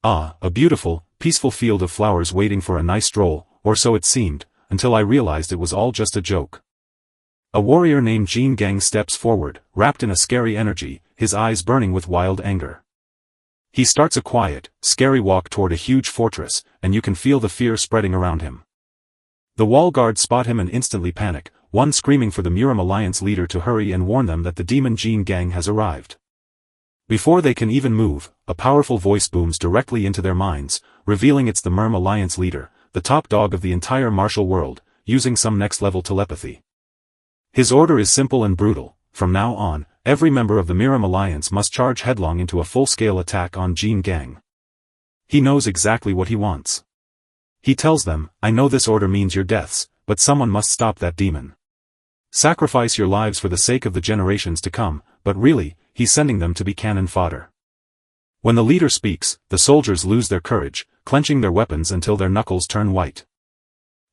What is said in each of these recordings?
Ah, a beautiful, peaceful field of flowers waiting for a nice stroll, or so it seemed, until I realized it was all just a joke. A warrior named Jin Gang steps forward, wrapped in a scary energy, his eyes burning with wild anger. He starts a quiet, scary walk toward a huge fortress, and you can feel the fear spreading around him. The wall guards spot him and instantly panic, one screaming for the Murim Alliance leader to hurry and warn them that the demon Jin Gang has arrived. Before they can even move, a powerful voice booms directly into their minds, revealing it's the Murim Alliance leader, the top dog of the entire martial world, using some next-level telepathy. His order is simple and brutal: from now on, every member of the Murim Alliance must charge headlong into a full-scale attack on Jin Gang. He knows exactly what he wants. He tells them, I know this order means your deaths, but someone must stop that demon. Sacrifice your lives for the sake of the generations to come, but really, he's sending them to be cannon fodder. When the leader speaks, the soldiers lose their courage, clenching their weapons until their knuckles turn white.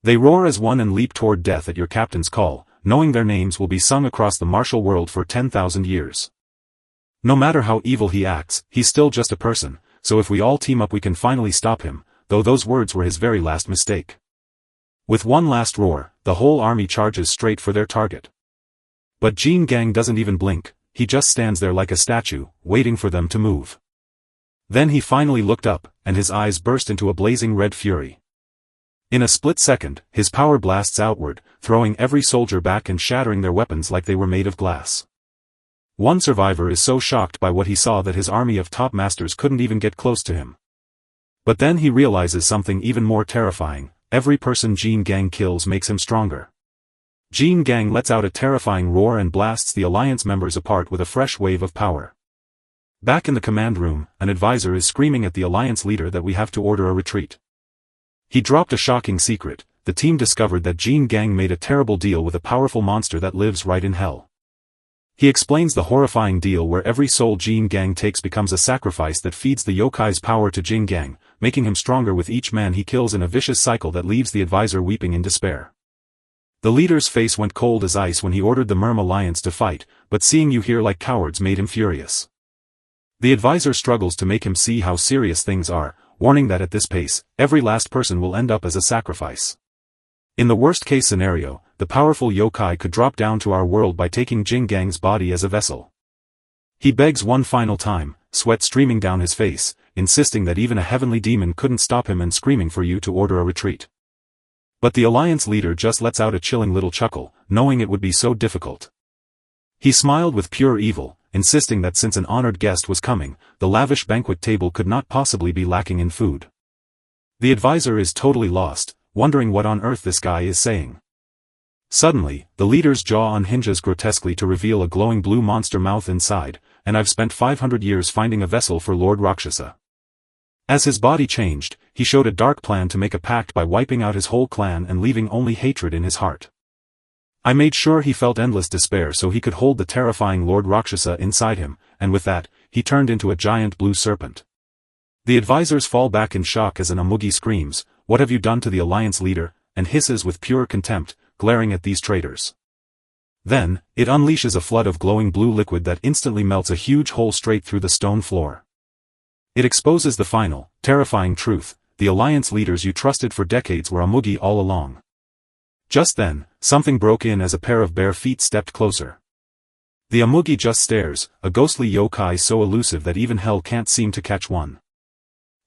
They roar as one and leap toward death at your captain's call, knowing their names will be sung across the martial world for 10,000 years. No matter how evil he acts, he's still just a person, so if we all team up we can finally stop him, though those words were his very last mistake. With one last roar, the whole army charges straight for their target. But Jin Gang doesn't even blink, he just stands there like a statue, waiting for them to move. Then he finally looked up, and his eyes burst into a blazing red fury. In a split second, his power blasts outward, throwing every soldier back and shattering their weapons like they were made of glass. One survivor is so shocked by what he saw that his army of top masters couldn't even get close to him. But then he realizes something even more terrifying: every person Jin Gang kills makes him stronger. Jin Gang lets out a terrifying roar and blasts the Alliance members apart with a fresh wave of power. Back in the command room, an advisor is screaming at the Alliance leader that we have to order a retreat. He dropped a shocking secret: the team discovered that Jin Gang made a terrible deal with a powerful monster that lives right in hell. He explains the horrifying deal where every soul Jin Gang takes becomes a sacrifice that feeds the yokai's power to Jin Gang, making him stronger with each man he kills in a vicious cycle that leaves the advisor weeping in despair. The leader's face went cold as ice when he ordered the Murim Alliance to fight, but seeing you here like cowards made him furious. The advisor struggles to make him see how serious things are, warning that at this pace, every last person will end up as a sacrifice. In the worst-case scenario, the powerful yokai could drop down to our world by taking Jin Gang's body as a vessel. He begs one final time, sweat streaming down his face, insisting that even a heavenly demon couldn't stop him and screaming for you to order a retreat. But the Alliance leader just lets out a chilling little chuckle, knowing it would be so difficult. He smiled with pure evil, insisting that since an honored guest was coming, the lavish banquet table could not possibly be lacking in food. The advisor is totally lost, wondering what on earth this guy is saying. Suddenly, the leader's jaw unhinges grotesquely to reveal a glowing blue monster mouth inside, and I've spent 500 years finding a vessel for Lord Rakshasa. As his body changed, he showed a dark plan to make a pact by wiping out his whole clan and leaving only hatred in his heart. I made sure he felt endless despair so he could hold the terrifying Lord Rakshasa inside him, and with that, he turned into a giant blue serpent. The advisors fall back in shock as an Amugi screams, "What have you done to the Alliance leader?" and hisses with pure contempt, glaring at these traitors. Then, it unleashes a flood of glowing blue liquid that instantly melts a huge hole straight through the stone floor. It exposes the final, terrifying truth: the Alliance leaders you trusted for decades were Amugi all along. Just then, something broke in as a pair of bare feet stepped closer. The Amugi just stares, a ghostly yokai so elusive that even hell can't seem to catch one.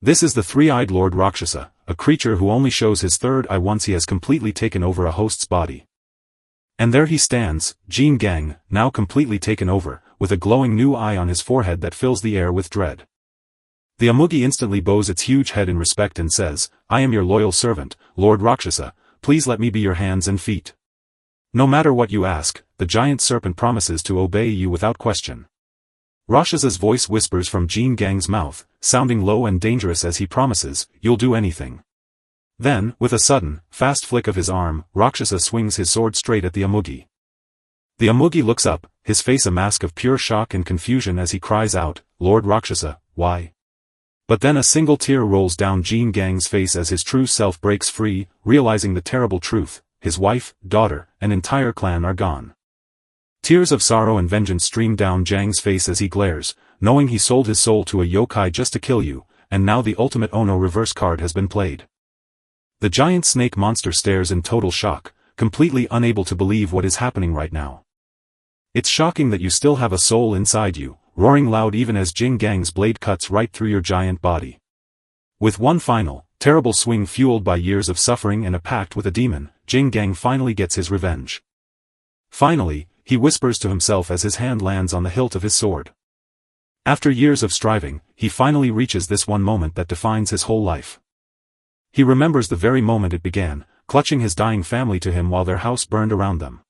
This is the three-eyed Lord Rakshasa, a creature who only shows his third eye once he has completely taken over a host's body. And there he stands, Jin Gang, now completely taken over, with a glowing new eye on his forehead that fills the air with dread. The Amugi instantly bows its huge head in respect and says, "I am your loyal servant, Lord Rakshasa, please let me be your hands and feet." No matter what you ask, the giant serpent promises to obey you without question. Rakshas's voice whispers from Jin Gang's mouth, sounding low and dangerous as he promises, "You'll do anything." Then, with a sudden, fast flick of his arm, Rakshasa swings his sword straight at the Amugi. The Amugi looks up, his face a mask of pure shock and confusion as he cries out, "Lord Rakshasa, why?" But then a single tear rolls down Jin Gang's face as his true self breaks free, realizing the terrible truth: his wife, daughter, and entire clan are gone. Tears of sorrow and vengeance stream down Jang's face as he glares, knowing he sold his soul to a yokai just to kill you, and now the ultimate Ono reverse card has been played. The giant snake monster stares in total shock, completely unable to believe what is happening right now. It's shocking that you still have a soul inside you, roaring loud even as Jing Gang's blade cuts right through your giant body. With one final, terrible swing fueled by years of suffering and a pact with a demon, Jing Gang finally gets his revenge. Finally, he whispers to himself as his hand lands on the hilt of his sword. After years of striving, he finally reaches this one moment that defines his whole life. He remembers the very moment it began, clutching his dying family to him while their house burned around them.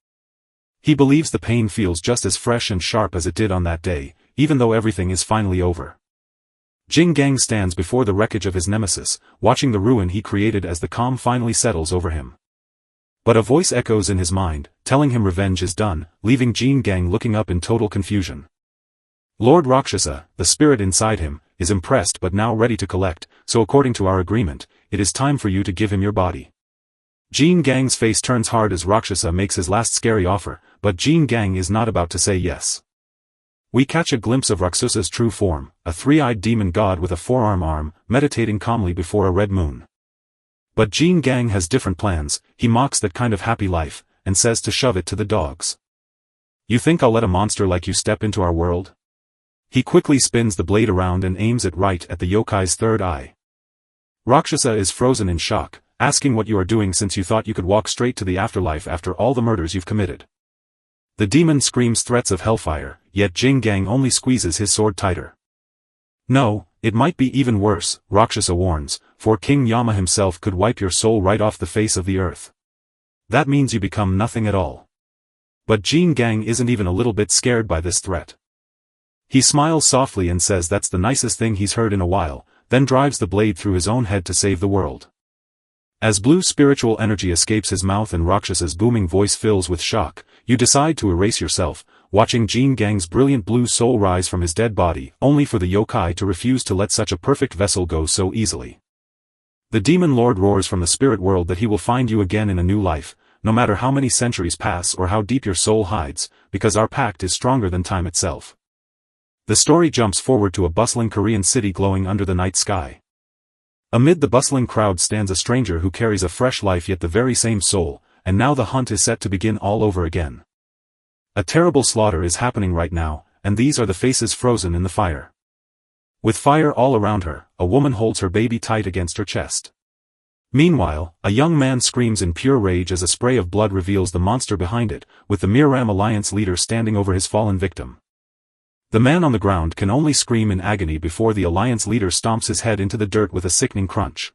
He believes the pain feels just as fresh and sharp as it did on that day, even though everything is finally over. Jing Gang stands before the wreckage of his nemesis, watching the ruin he created as the calm finally settles over him. But a voice echoes in his mind, telling him revenge is done, leaving Jing Gang looking up in total confusion. Lord Rakshasa, the spirit inside him, is impressed but now ready to collect, so according to our agreement, it is time for you to give him your body. Jing Gang's face turns hard as Rakshasa makes his last scary offer, but Jing Gang is not about to say yes. We catch a glimpse of Raksasa's true form, a three-eyed demon god with a forearm arm, meditating calmly before a red moon. But Jing Gang has different plans. He mocks that kind of happy life, and says to shove it to the dogs. You think I'll let a monster like you step into our world? He quickly spins the blade around and aims it right at the yokai's third eye. Rakshasa is frozen in shock, asking what you are doing since you thought you could walk straight to the afterlife after all the murders you've committed. The demon screams threats of hellfire, yet Jing Gang only squeezes his sword tighter. No, it might be even worse, Rakshasa warns, for King Yama himself could wipe your soul right off the face of the earth. That means you become nothing at all. But Jing Gang isn't even a little bit scared by this threat. He smiles softly and says that's the nicest thing he's heard in a while, then drives the blade through his own head to save the world. As blue spiritual energy escapes his mouth and Rakshasa's booming voice fills with shock, you decide to erase yourself, watching Jing Gang's brilliant blue soul rise from his dead body, only for the yokai to refuse to let such a perfect vessel go so easily. The demon lord roars from the spirit world that he will find you again in a new life, no matter how many centuries pass or how deep your soul hides, because our pact is stronger than time itself. The story jumps forward to a bustling Korean city glowing under the night sky. Amid the bustling crowd stands a stranger who carries a fresh life yet the very same soul, and now the hunt is set to begin all over again. A terrible slaughter is happening right now, and these are the faces frozen in the fire. With fire all around her, a woman holds her baby tight against her chest. Meanwhile, a young man screams in pure rage as a spray of blood reveals the monster behind it, with the Murim Alliance leader standing over his fallen victim. The man on the ground can only scream in agony before the Alliance leader stomps his head into the dirt with a sickening crunch.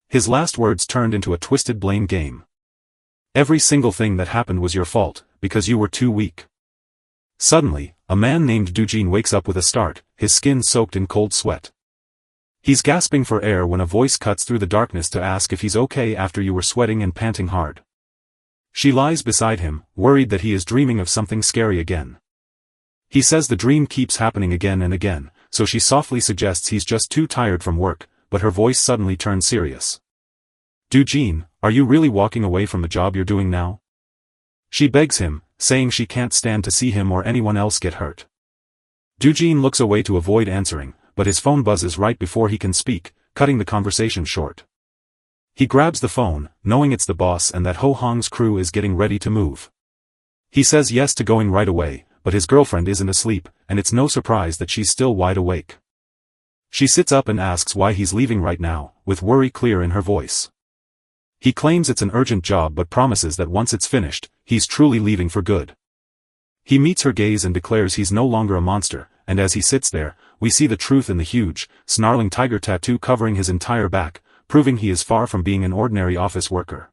His last words turned into a twisted blame game. Every single thing that happened was your fault, because you were too weak. Suddenly, a man named Dujin wakes up with a start, his skin soaked in cold sweat. He's gasping for air when a voice cuts through the darkness to ask if he's okay after you were sweating and panting hard. She lies beside him, worried that he is dreaming of something scary again. He says the dream keeps happening again and again, so she softly suggests he's just too tired from work, but her voice suddenly turns serious. Dujin, are you really walking away from the job you're doing now? She begs him, saying she can't stand to see him or anyone else get hurt. Dujin looks away to avoid answering, but his phone buzzes right before he can speak, cutting the conversation short. He grabs the phone, knowing it's the boss and that Ho Hong's crew is getting ready to move. He says yes to going right away, but his girlfriend isn't asleep, and it's no surprise that she's still wide awake. She sits up and asks why he's leaving right now, with worry clear in her voice. He claims it's an urgent job but promises that once it's finished, he's truly leaving for good. He meets her gaze and declares he's no longer a monster, and as he sits there, we see the truth in the huge, snarling tiger tattoo covering his entire back, proving he is far from being an ordinary office worker.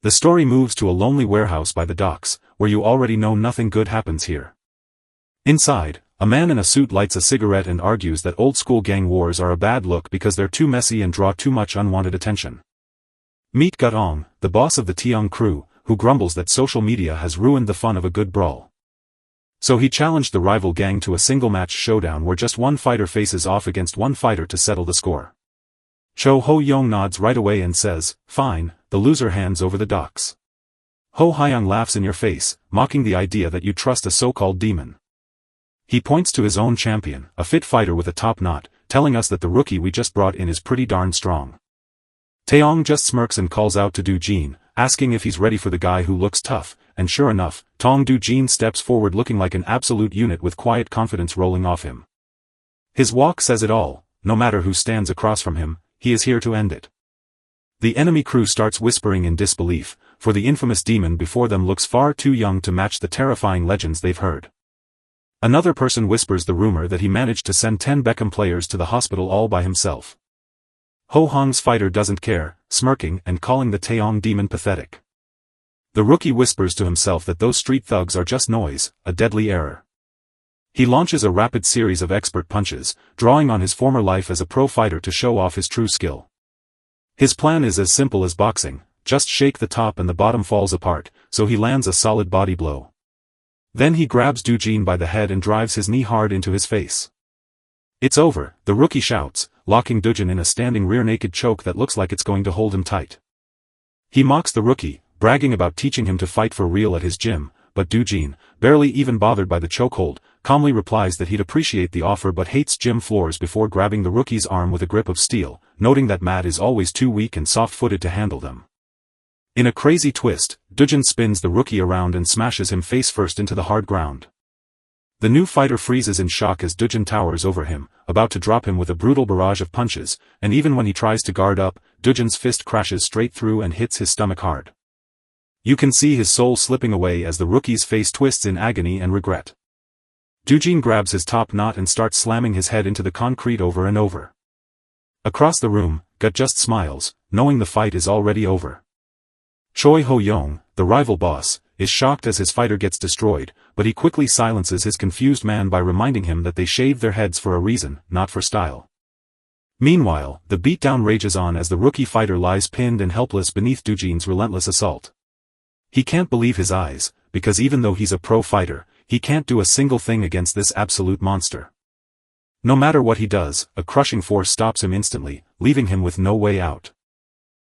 The story moves to a lonely warehouse by the docks, where you already know nothing good happens here. Inside, a man in a suit lights a cigarette and argues that old-school gang wars are a bad look because they're too messy and draw too much unwanted attention. Meet Gutong, the boss of the Tiong crew, who grumbles that social media has ruined the fun of a good brawl. So he challenged the rival gang to a single-match showdown where just one fighter faces off against one fighter to settle the score. Cho Ho-young nods right away and says, fine, the loser hands over the docks. Ho Hyung laughs in your face, mocking the idea that you trust a so-called demon. He points to his own champion, a fit fighter with a top knot, telling us that the rookie we just brought in is pretty darn strong. Taeyong just smirks and calls out to Do-jin, asking if he's ready for the guy who looks tough, and sure enough, Tong Do-jin steps forward looking like an absolute unit with quiet confidence rolling off him. His walk says it all, no matter who stands across from him, he is here to end it. The enemy crew starts whispering in disbelief, for the infamous demon before them looks far too young to match the terrifying legends they've heard. Another person whispers the rumor that he managed to send 10 Beckham players to the hospital all by himself. Ho Hong's fighter doesn't care, smirking and calling the Taeyong demon pathetic. The rookie whispers to himself that those street thugs are just noise, a deadly error. He launches a rapid series of expert punches, drawing on his former life as a pro fighter to show off his true skill. His plan is as simple as boxing, just shake the top and the bottom falls apart, so he lands a solid body blow. Then he grabs Do-jin by the head and drives his knee hard into his face. It's over, the rookie shouts, locking Do-jin in a standing rear naked choke that looks like it's going to hold him tight. He mocks the rookie, bragging about teaching him to fight for real at his gym, but Do-jin, barely even bothered by the chokehold, calmly replies that he'd appreciate the offer but hates gym floors before grabbing the rookie's arm with a grip of steel, noting that Matt is always too weak and soft-footed to handle them. In a crazy twist, Do-jin spins the rookie around and smashes him face-first into the hard ground. The new fighter freezes in shock as Do-jin towers over him, about to drop him with a brutal barrage of punches, and even when he tries to guard up, Do-jin's fist crashes straight through and hits his stomach hard. You can see his soul slipping away as the rookie's face twists in agony and regret. Do-jin grabs his top knot and starts slamming his head into the concrete over and over. Across the room, Gut just smiles, knowing the fight is already over. Choi Ho-young, the rival boss, is shocked as his fighter gets destroyed, but he quickly silences his confused man by reminding him that they shave their heads for a reason, not for style. Meanwhile, the beatdown rages on as the rookie fighter lies pinned and helpless beneath Do-jin's relentless assault. He can't believe his eyes, because even though he's a pro fighter, he can't do a single thing against this absolute monster. No matter what he does, a crushing force stops him instantly, leaving him with no way out.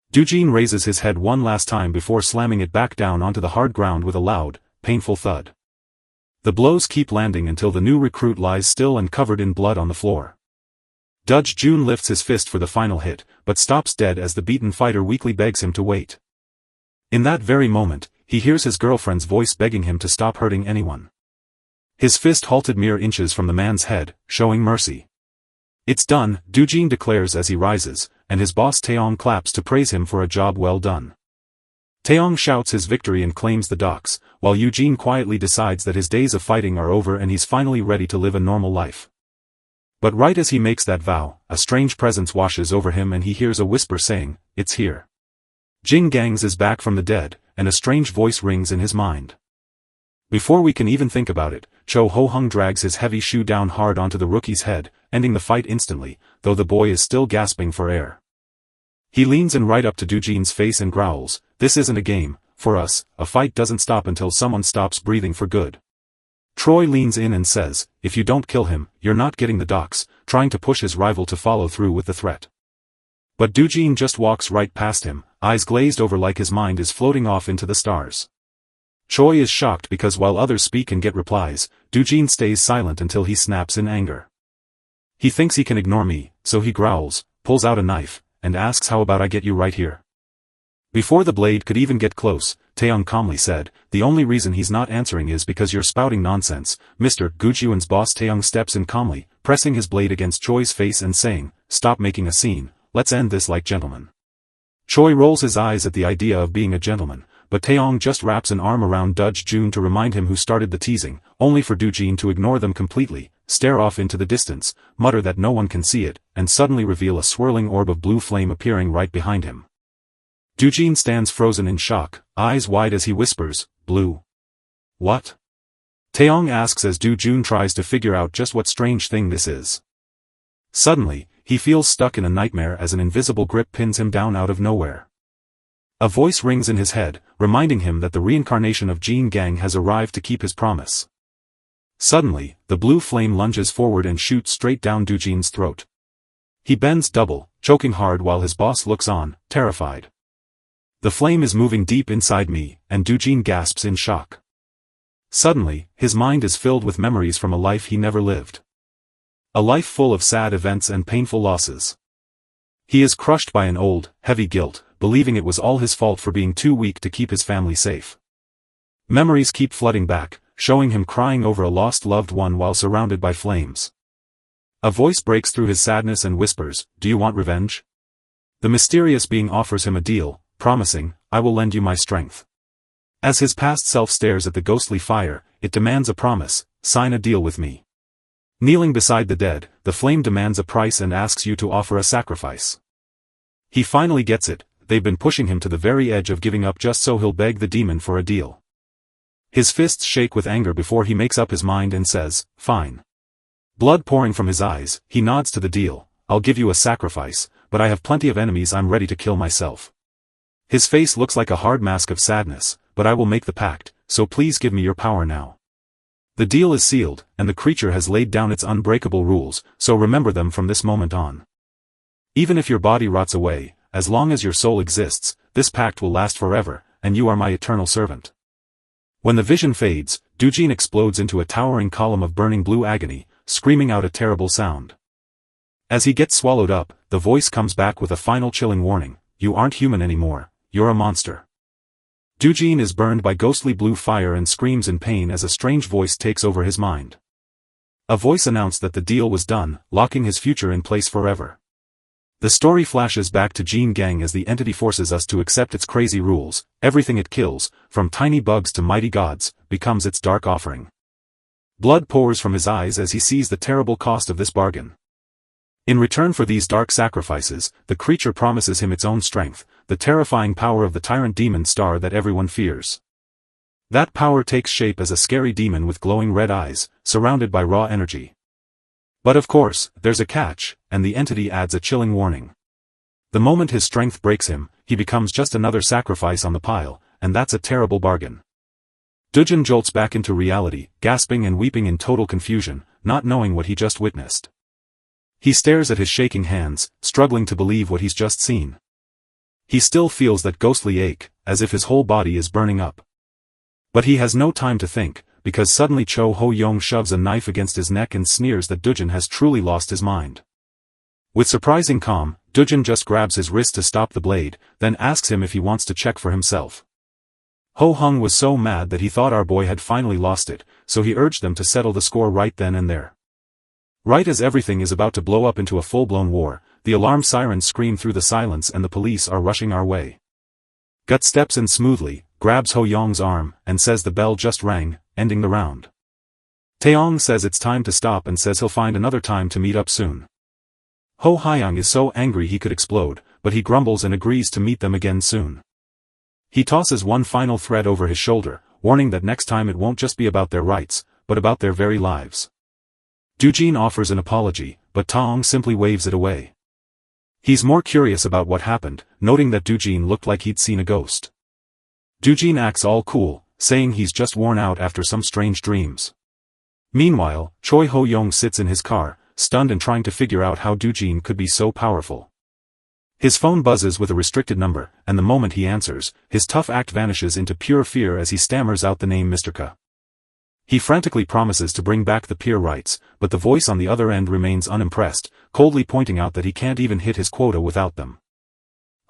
Do-jin raises his head one last time before slamming it back down onto the hard ground with a loud, painful thud. The blows keep landing until the new recruit lies still and covered in blood on the floor. Do-jin lifts his fist for the final hit, but stops dead as the beaten fighter weakly begs him to wait. In that very moment, he hears his girlfriend's voice begging him to stop hurting anyone. His fist halted mere inches from the man's head, showing mercy. It's done, Do-jin declares as he rises, and his boss Taeyong claps to praise him for a job well done. Taeyong shouts his victory and claims the docks, while Eugene quietly decides that his days of fighting are over and he's finally ready to live a normal life. But right as he makes that vow, a strange presence washes over him and he hears a whisper saying, "It's here." Jing Gangs is back from the dead, and a strange voice rings in his mind. Before we can even think about it, Cho Ho-hung drags his heavy shoe down hard onto the rookie's head, ending the fight instantly, though the boy is still gasping for air. He leans in right up to Do-jin's face and growls, "This isn't a game, for us, a fight doesn't stop until someone stops breathing for good." Troy leans in and says, "If you don't kill him, you're not getting the docks," trying to push his rival to follow through with the threat. But Do-jin just walks right past him, eyes glazed over like his mind is floating off into the stars. Choi is shocked because while others speak and get replies, Do-jin stays silent until he snaps in anger. He thinks he can ignore me, so he growls, pulls out a knife, and asks how about I get you right here. Before the blade could even get close, Taeyong calmly said, "The only reason he's not answering is because you're spouting nonsense." Mr. Gujuan's boss Taeyong steps in calmly, pressing his blade against Choi's face and saying, "Stop making a scene, let's end this like gentlemen." Choi rolls his eyes at the idea of being a gentleman, but Taeyong just wraps an arm around Do-jin to remind him who started the teasing, only for Do-jin to ignore them completely, stare off into the distance, mutter that no one can see it, and suddenly reveal a swirling orb of blue flame appearing right behind him. Do-jin stands frozen in shock, eyes wide as he whispers, "Blue? What?" Taeyong asks as Do-jin tries to figure out just what strange thing this is. Suddenly, he feels stuck in a nightmare as an invisible grip pins him down out of nowhere. A voice rings in his head, reminding him that the reincarnation of Jin Gang has arrived to keep his promise. Suddenly, the blue flame lunges forward and shoots straight down Do-jin's throat. He bends double, choking hard while his boss looks on, terrified. "The flame is moving deep inside me," and Do-jin gasps in shock. Suddenly, his mind is filled with memories from a life he never lived. A life full of sad events and painful losses. He is crushed by an old, heavy guilt, believing it was all his fault for being too weak to keep his family safe. Memories keep flooding back, showing him crying over a lost loved one while surrounded by flames. A voice breaks through his sadness and whispers, "Do you want revenge?" The mysterious being offers him a deal, promising, "I will lend you my strength." As his past self stares at the ghostly fire, it demands a promise, "Sign a deal with me." Kneeling beside the dead, the flame demands a price and asks you to offer a sacrifice. He finally gets it. They've been pushing him to the very edge of giving up just so he'll beg the demon for a deal. His fists shake with anger before he makes up his mind and says, "Fine." Blood pouring from his eyes, he nods to the deal, "I'll give you a sacrifice, but I have plenty of enemies I'm ready to kill myself." His face looks like a hard mask of sadness, "But I will make the pact, so please give me your power now." The deal is sealed, and the creature has laid down its unbreakable rules, so remember them from this moment on. Even if your body rots away, as long as your soul exists, this pact will last forever, and you are my eternal servant. When the vision fades, Dujin explodes into a towering column of burning blue agony, screaming out a terrible sound. As he gets swallowed up, the voice comes back with a final chilling warning, "You aren't human anymore, you're a monster." Dujin is burned by ghostly blue fire and screams in pain as a strange voice takes over his mind. A voice announced that the deal was done, locking his future in place forever. The story flashes back to Jin Gang as the entity forces us to accept its crazy rules. Everything it kills, from tiny bugs to mighty gods, becomes its dark offering. Blood pours from his eyes as he sees the terrible cost of this bargain. In return for these dark sacrifices, the creature promises him its own strength, the terrifying power of the tyrant demon star that everyone fears. That power takes shape as a scary demon with glowing red eyes, surrounded by raw energy. But of course, there's a catch, and the entity adds a chilling warning. The moment his strength breaks him, he becomes just another sacrifice on the pile, and that's a terrible bargain. Dujin jolts back into reality, gasping and weeping in total confusion, not knowing what he just witnessed. He stares at his shaking hands, struggling to believe what he's just seen. He still feels that ghostly ache, as if his whole body is burning up. But he has no time to think, because suddenly Cho Ho-young shoves a knife against his neck and sneers that Dujin has truly lost his mind. With surprising calm, Dujin just grabs his wrist to stop the blade, then asks him if he wants to check for himself. Ho-hung was so mad that he thought our boy had finally lost it, so he urged them to settle the score right then and there. Right as everything is about to blow up into a full-blown war, the alarm sirens scream through the silence and the police are rushing our way. Gut steps in smoothly, grabs Ho-young's arm, and says the bell just rang, ending the round. Taeyong says it's time to stop and says he'll find another time to meet up soon. Ho-hyung is so angry he could explode, but he grumbles and agrees to meet them again soon. He tosses one final threat over his shoulder, warning that next time it won't just be about their rights, but about their very lives. Dujin offers an apology, but Taeyong simply waves it away. He's more curious about what happened, noting that Dujin looked like he'd seen a ghost. Dujin acts all cool, saying he's just worn out after some strange dreams. Meanwhile, Choi Ho-young sits in his car, stunned and trying to figure out how Dujin could be so powerful. His phone buzzes with a restricted number, and the moment he answers, his tough act vanishes into pure fear as he stammers out the name Mr. Ka. He frantically promises to bring back the peer rights, but the voice on the other end remains unimpressed, coldly pointing out that he can't even hit his quota without them.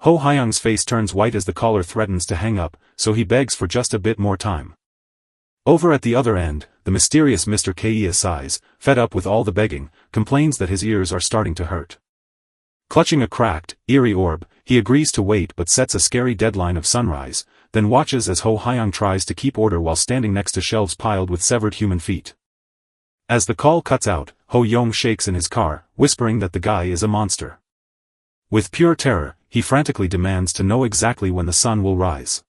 Ho-hyung's face turns white as the caller threatens to hang up, so he begs for just a bit more time. Over at the other end, the mysterious Mr. Kia sighs, fed up with all the begging, complains that his ears are starting to hurt. Clutching a cracked, eerie orb, he agrees to wait but sets a scary deadline of sunrise, then watches as Ho-hyung tries to keep order while standing next to shelves piled with severed human feet. As the call cuts out, Ho-young shakes in his car, whispering that the guy is a monster. With pure terror, he frantically demands to know exactly when the sun will rise.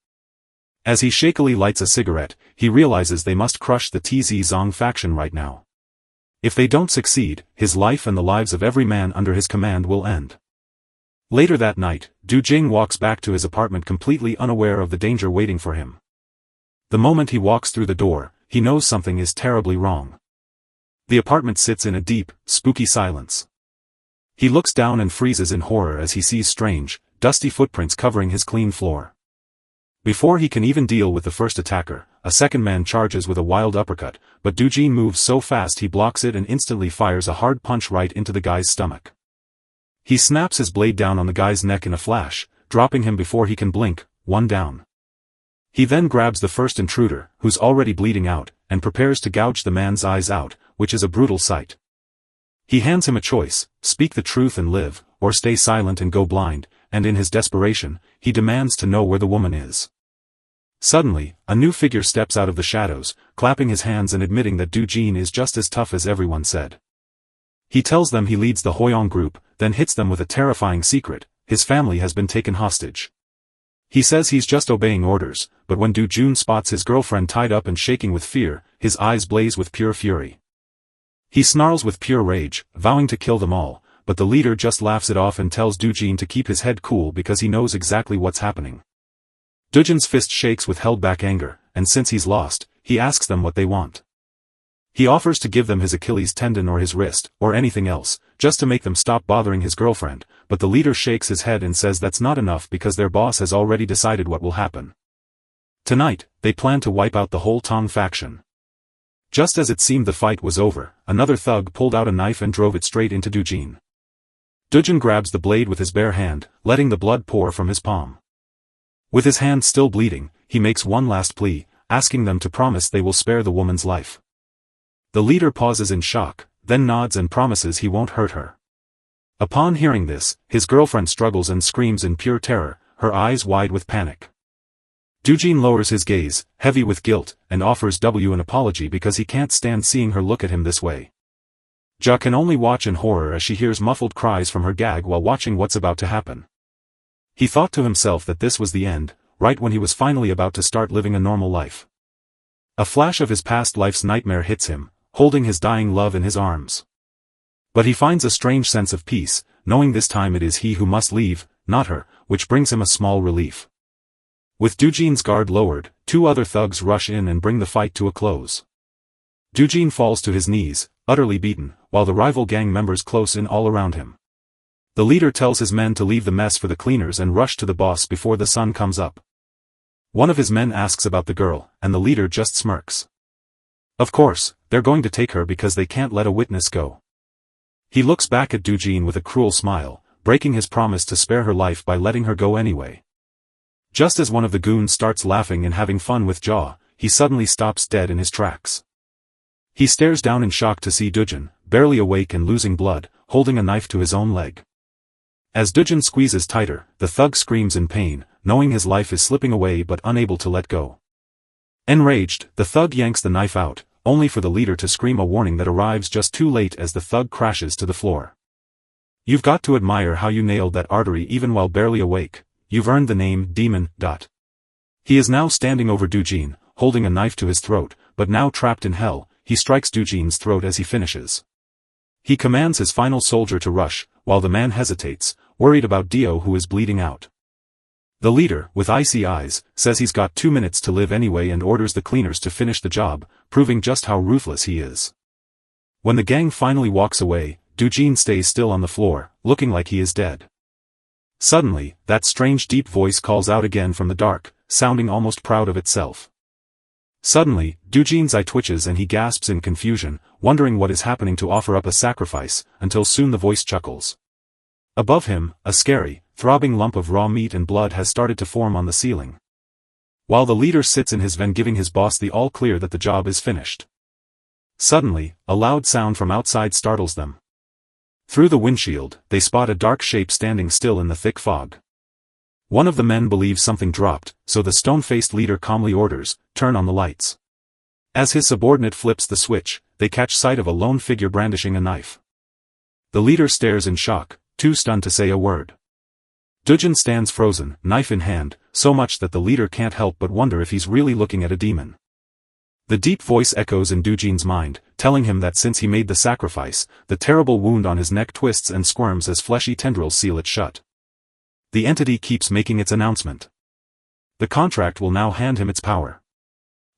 As he shakily lights a cigarette, he realizes they must crush the TZ Zong faction right now. If they don't succeed, his life and the lives of every man under his command will end. Later that night, Du Jing walks back to his apartment completely unaware of the danger waiting for him. The moment he walks through the door, he knows something is terribly wrong. The apartment sits in a deep, spooky silence. He looks down and freezes in horror as he sees strange, dusty footprints covering his clean floor. Before he can even deal with the first attacker, a second man charges with a wild uppercut, but Dujin moves so fast he blocks it and instantly fires a hard punch right into the guy's stomach. He snaps his blade down on the guy's neck in a flash, dropping him before he can blink, one down. He then grabs the first intruder, who's already bleeding out, and prepares to gouge the man's eyes out, which is a brutal sight. He hands him a choice: speak the truth and live, or stay silent and go blind, and in his desperation, he demands to know where the woman is. Suddenly, a new figure steps out of the shadows, clapping his hands and admitting that Dujin is just as tough as everyone said. He tells them he leads the Hoyong group, then hits them with a terrifying secret: his family has been taken hostage. He says he's just obeying orders, but when Dujin spots his girlfriend tied up and shaking with fear, his eyes blaze with pure fury. He snarls with pure rage, vowing to kill them all, but the leader just laughs it off and tells Dujin to keep his head cool because he knows exactly what's happening. Dujin's fist shakes with held-back anger, and since he's lost, he asks them what they want. He offers to give them his Achilles tendon or his wrist, or anything else, just to make them stop bothering his girlfriend, but the leader shakes his head and says that's not enough because their boss has already decided what will happen. Tonight, they plan to wipe out the whole Tong faction. Just as it seemed the fight was over, another thug pulled out a knife and drove it straight into Dujin. Dujin grabs the blade with his bare hand, letting the blood pour from his palm. With his hand still bleeding, he makes one last plea, asking them to promise they will spare the woman's life. The leader pauses in shock, then nods and promises he won't hurt her. Upon hearing this, his girlfriend struggles and screams in pure terror, her eyes wide with panic. Dujin lowers his gaze, heavy with guilt, and offers W an apology because he can't stand seeing her look at him this way. Ja can only watch in horror as she hears muffled cries from her gag while watching what's about to happen. He thought to himself that this was the end, right when he was finally about to start living a normal life. A flash of his past life's nightmare hits him, holding his dying love in his arms. But he finds a strange sense of peace, knowing this time it is he who must leave, not her, which brings him a small relief. With Dujin's guard lowered, two other thugs rush in and bring the fight to a close. Dujin falls to his knees, utterly beaten, while the rival gang members close in all around him. The leader tells his men to leave the mess for the cleaners and rush to the boss before the sun comes up. One of his men asks about the girl, and the leader just smirks. Of course, they're going to take her because they can't let a witness go. He looks back at Dujin with a cruel smile, breaking his promise to spare her life by letting her go anyway. Just as one of the goons starts laughing and having fun with Ja, he suddenly stops dead in his tracks. He stares down in shock to see Dujin, barely awake and losing blood, holding a knife to his own leg. As Dujin squeezes tighter, the thug screams in pain, knowing his life is slipping away but unable to let go. Enraged, the thug yanks the knife out, only for the leader to scream a warning that arrives just too late as the thug crashes to the floor. You've got to admire how you nailed that artery even while barely awake. You've earned the name Demon. He is now standing over Dujin, holding a knife to his throat, but now trapped in hell, he strikes Dujin's throat as he finishes. He commands his final soldier to rush, while the man hesitates, worried about Dio who is bleeding out. The leader, with icy eyes, says he's got 2 minutes to live anyway and orders the cleaners to finish the job, proving just how ruthless he is. When the gang finally walks away, Dujin stays still on the floor, looking like he is dead. Suddenly, that strange deep voice calls out again from the dark, sounding almost proud of itself. Suddenly, Dujin's eye twitches and he gasps in confusion, wondering what is happening to offer up a sacrifice, until soon the voice chuckles. Above him, a scary, throbbing lump of raw meat and blood has started to form on the ceiling. While the leader sits in his van giving his boss the all clear that the job is finished. Suddenly, a loud sound from outside startles them. Through the windshield, they spot a dark shape standing still in the thick fog. One of the men believes something dropped, so the stone-faced leader calmly orders, "Turn on the lights." As his subordinate flips the switch, they catch sight of a lone figure brandishing a knife. The leader stares in shock, too stunned to say a word. Dujin stands frozen, knife in hand, so much that the leader can't help but wonder if he's really looking at a demon. The deep voice echoes in Dujin's mind, telling him that since he made the sacrifice, the terrible wound on his neck twists and squirms as fleshy tendrils seal it shut. The entity keeps making its announcement. The contract will now hand him its power.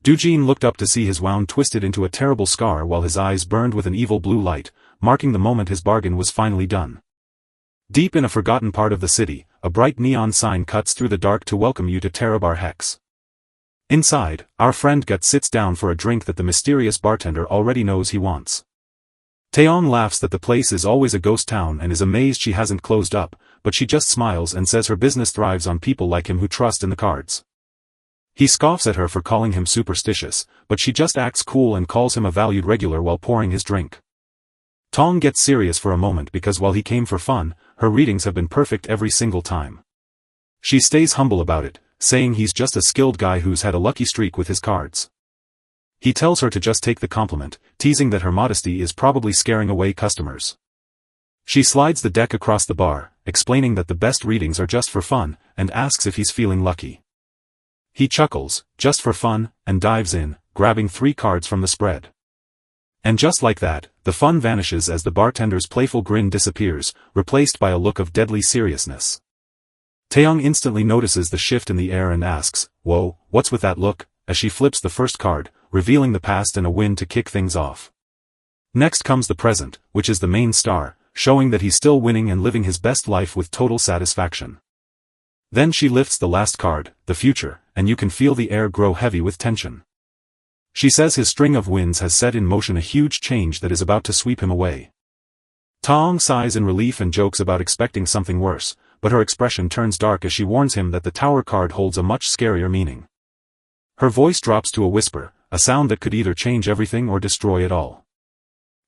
Dujin looked up to see his wound twisted into a terrible scar while his eyes burned with an evil blue light, marking the moment his bargain was finally done. Deep in a forgotten part of the city, a bright neon sign cuts through the dark to welcome you to Terabar Hex. Inside, our friend Gut sits down for a drink that the mysterious bartender already knows he wants. Taeyong laughs that the place is always a ghost town and is amazed she hasn't closed up, but she just smiles and says her business thrives on people like him who trust in the cards. He scoffs at her for calling him superstitious, but she just acts cool and calls him a valued regular while pouring his drink. Tong gets serious for a moment because while he came for fun, her readings have been perfect every single time. She stays humble about it, saying he's just a skilled guy who's had a lucky streak with his cards. He tells her to just take the compliment, teasing that her modesty is probably scaring away customers. She slides the deck across the bar, explaining that the best readings are just for fun, and asks if he's feeling lucky. He chuckles, just for fun, and dives in, grabbing 3 cards from the spread. And just like that, the fun vanishes as the bartender's playful grin disappears, replaced by a look of deadly seriousness. Taeyong instantly notices the shift in the air and asks, "Whoa, what's with that look?" as she flips the first card, revealing the past and a win to kick things off. Next comes the present, which is the main star, showing that he's still winning and living his best life with total satisfaction. Then she lifts the last card, the future, and you can feel the air grow heavy with tension. She says his string of wins has set in motion a huge change that is about to sweep him away. Taeyong sighs in relief and jokes about expecting something worse, but her expression turns dark as she warns him that the tower card holds a much scarier meaning. Her voice drops to a whisper, a sound that could either change everything or destroy it all.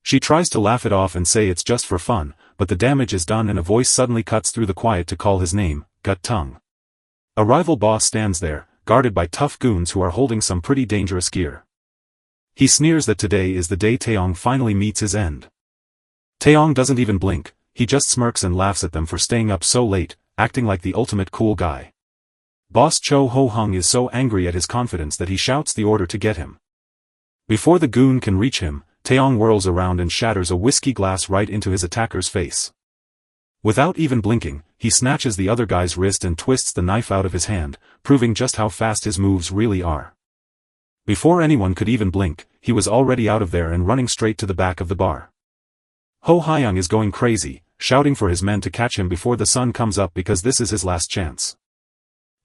She tries to laugh it off and say it's just for fun, but the damage is done and a voice suddenly cuts through the quiet to call his name, Gut Tongue. A rival boss stands there, guarded by tough goons who are holding some pretty dangerous gear. He sneers that today is the day Taeyong finally meets his end. Taeyong doesn't even blink, he just smirks and laughs at them for staying up so late, acting like the ultimate cool guy. Boss Cho Ho Hung is so angry at his confidence that he shouts the order to get him. Before the goon can reach him, Taeyong whirls around and shatters a whiskey glass right into his attacker's face. Without even blinking, he snatches the other guy's wrist and twists the knife out of his hand, proving just how fast his moves really are. Before anyone could even blink, he was already out of there and running straight to the back of the bar. Ho Hyung is going crazy, shouting for his men to catch him before the sun comes up because this is his last chance.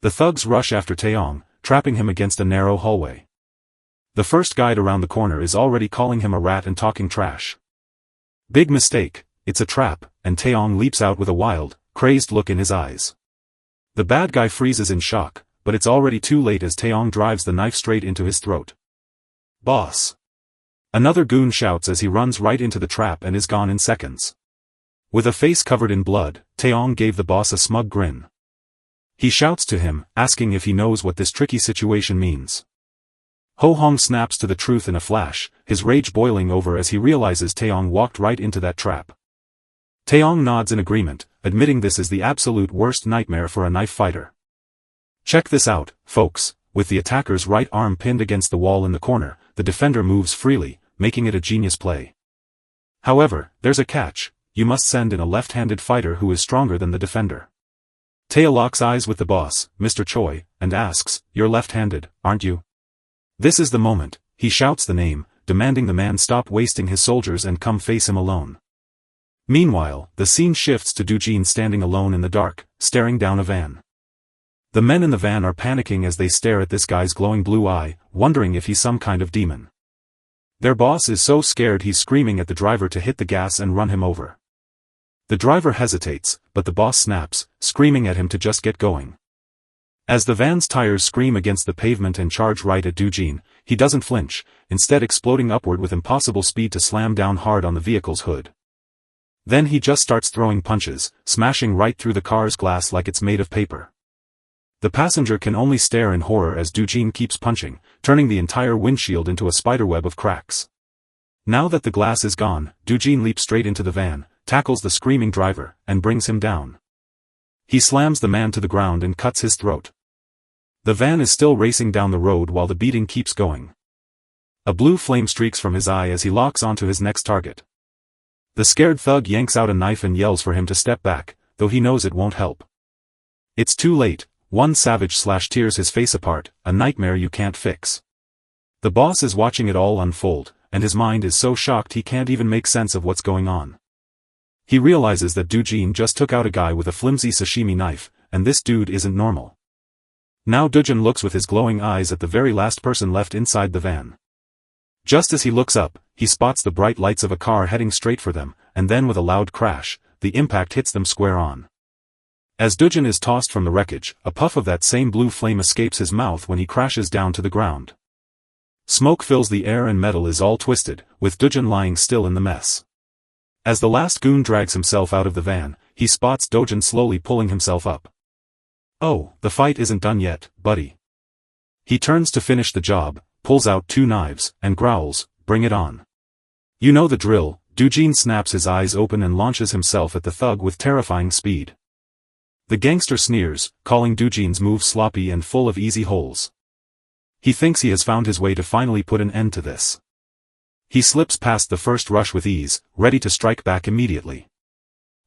The thugs rush after Taeyong, trapping him against a narrow hallway. The first guide around the corner is already calling him a rat and talking trash. Big mistake, it's a trap, and Taeyong leaps out with a wild, crazed look in his eyes. The bad guy freezes in shock, but it's already too late as Taeyong drives the knife straight into his throat. "Boss!" Another goon shouts as he runs right into the trap and is gone in seconds. With a face covered in blood, Taeyong gave the boss a smug grin. He shouts to him, asking if he knows what this tricky situation means. Ho Hong snaps to the truth in a flash, his rage boiling over as he realizes Taeyong walked right into that trap. Taeyong nods in agreement, admitting this is the absolute worst nightmare for a knife fighter. Check this out, folks. With the attacker's right arm pinned against the wall in the corner, the defender moves freely, making it a genius play. However, there's a catch: you must send in a left-handed fighter who is stronger than the defender. Tae locks eyes with the boss, Mr. Choi, and asks, "You're left-handed, aren't you?" This is the moment. He shouts the name, demanding the man stop wasting his soldiers and come face him alone. Meanwhile, the scene shifts to Dujin standing alone in the dark, staring down a van. The men in the van are panicking as they stare at this guy's glowing blue eye, wondering if he's some kind of demon. Their boss is so scared he's screaming at the driver to hit the gas and run him over. The driver hesitates, but the boss snaps, screaming at him to just get going. As the van's tires scream against the pavement and charge right at Dujin, he doesn't flinch, instead exploding upward with impossible speed to slam down hard on the vehicle's hood. Then he just starts throwing punches, smashing right through the car's glass like it's made of paper. The passenger can only stare in horror as Dujin keeps punching, turning the entire windshield into a spiderweb of cracks. Now that the glass is gone, Dujin leaps straight into the van, tackles the screaming driver, and brings him down. He slams the man to the ground and cuts his throat. The van is still racing down the road while the beating keeps going. A blue flame streaks from his eye as he locks onto his next target. The scared thug yanks out a knife and yells for him to step back, though he knows it won't help. It's too late. One savage tears his face apart, a nightmare you can't fix. The boss is watching it all unfold, and his mind is so shocked he can't even make sense of what's going on. He realizes that Dujin just took out a guy with a flimsy sashimi knife, and this dude isn't normal. Now Dujin looks with his glowing eyes at the very last person left inside the van. Just as he looks up, he spots the bright lights of a car heading straight for them, and then with a loud crash, the impact hits them square on. As Dujin is tossed from the wreckage, a puff of that same blue flame escapes his mouth when he crashes down to the ground. Smoke fills the air and metal is all twisted, with Dujin lying still in the mess. As the last goon drags himself out of the van, he spots Dojin slowly pulling himself up. "Oh, the fight isn't done yet, buddy." He turns to finish the job, pulls out 2 knives, and growls, "Bring it on." You know the drill. Dujin snaps his eyes open and launches himself at the thug with terrifying speed. The gangster sneers, calling Dujin's move sloppy and full of easy holes. He thinks he has found his way to finally put an end to this. He slips past the first rush with ease, ready to strike back immediately.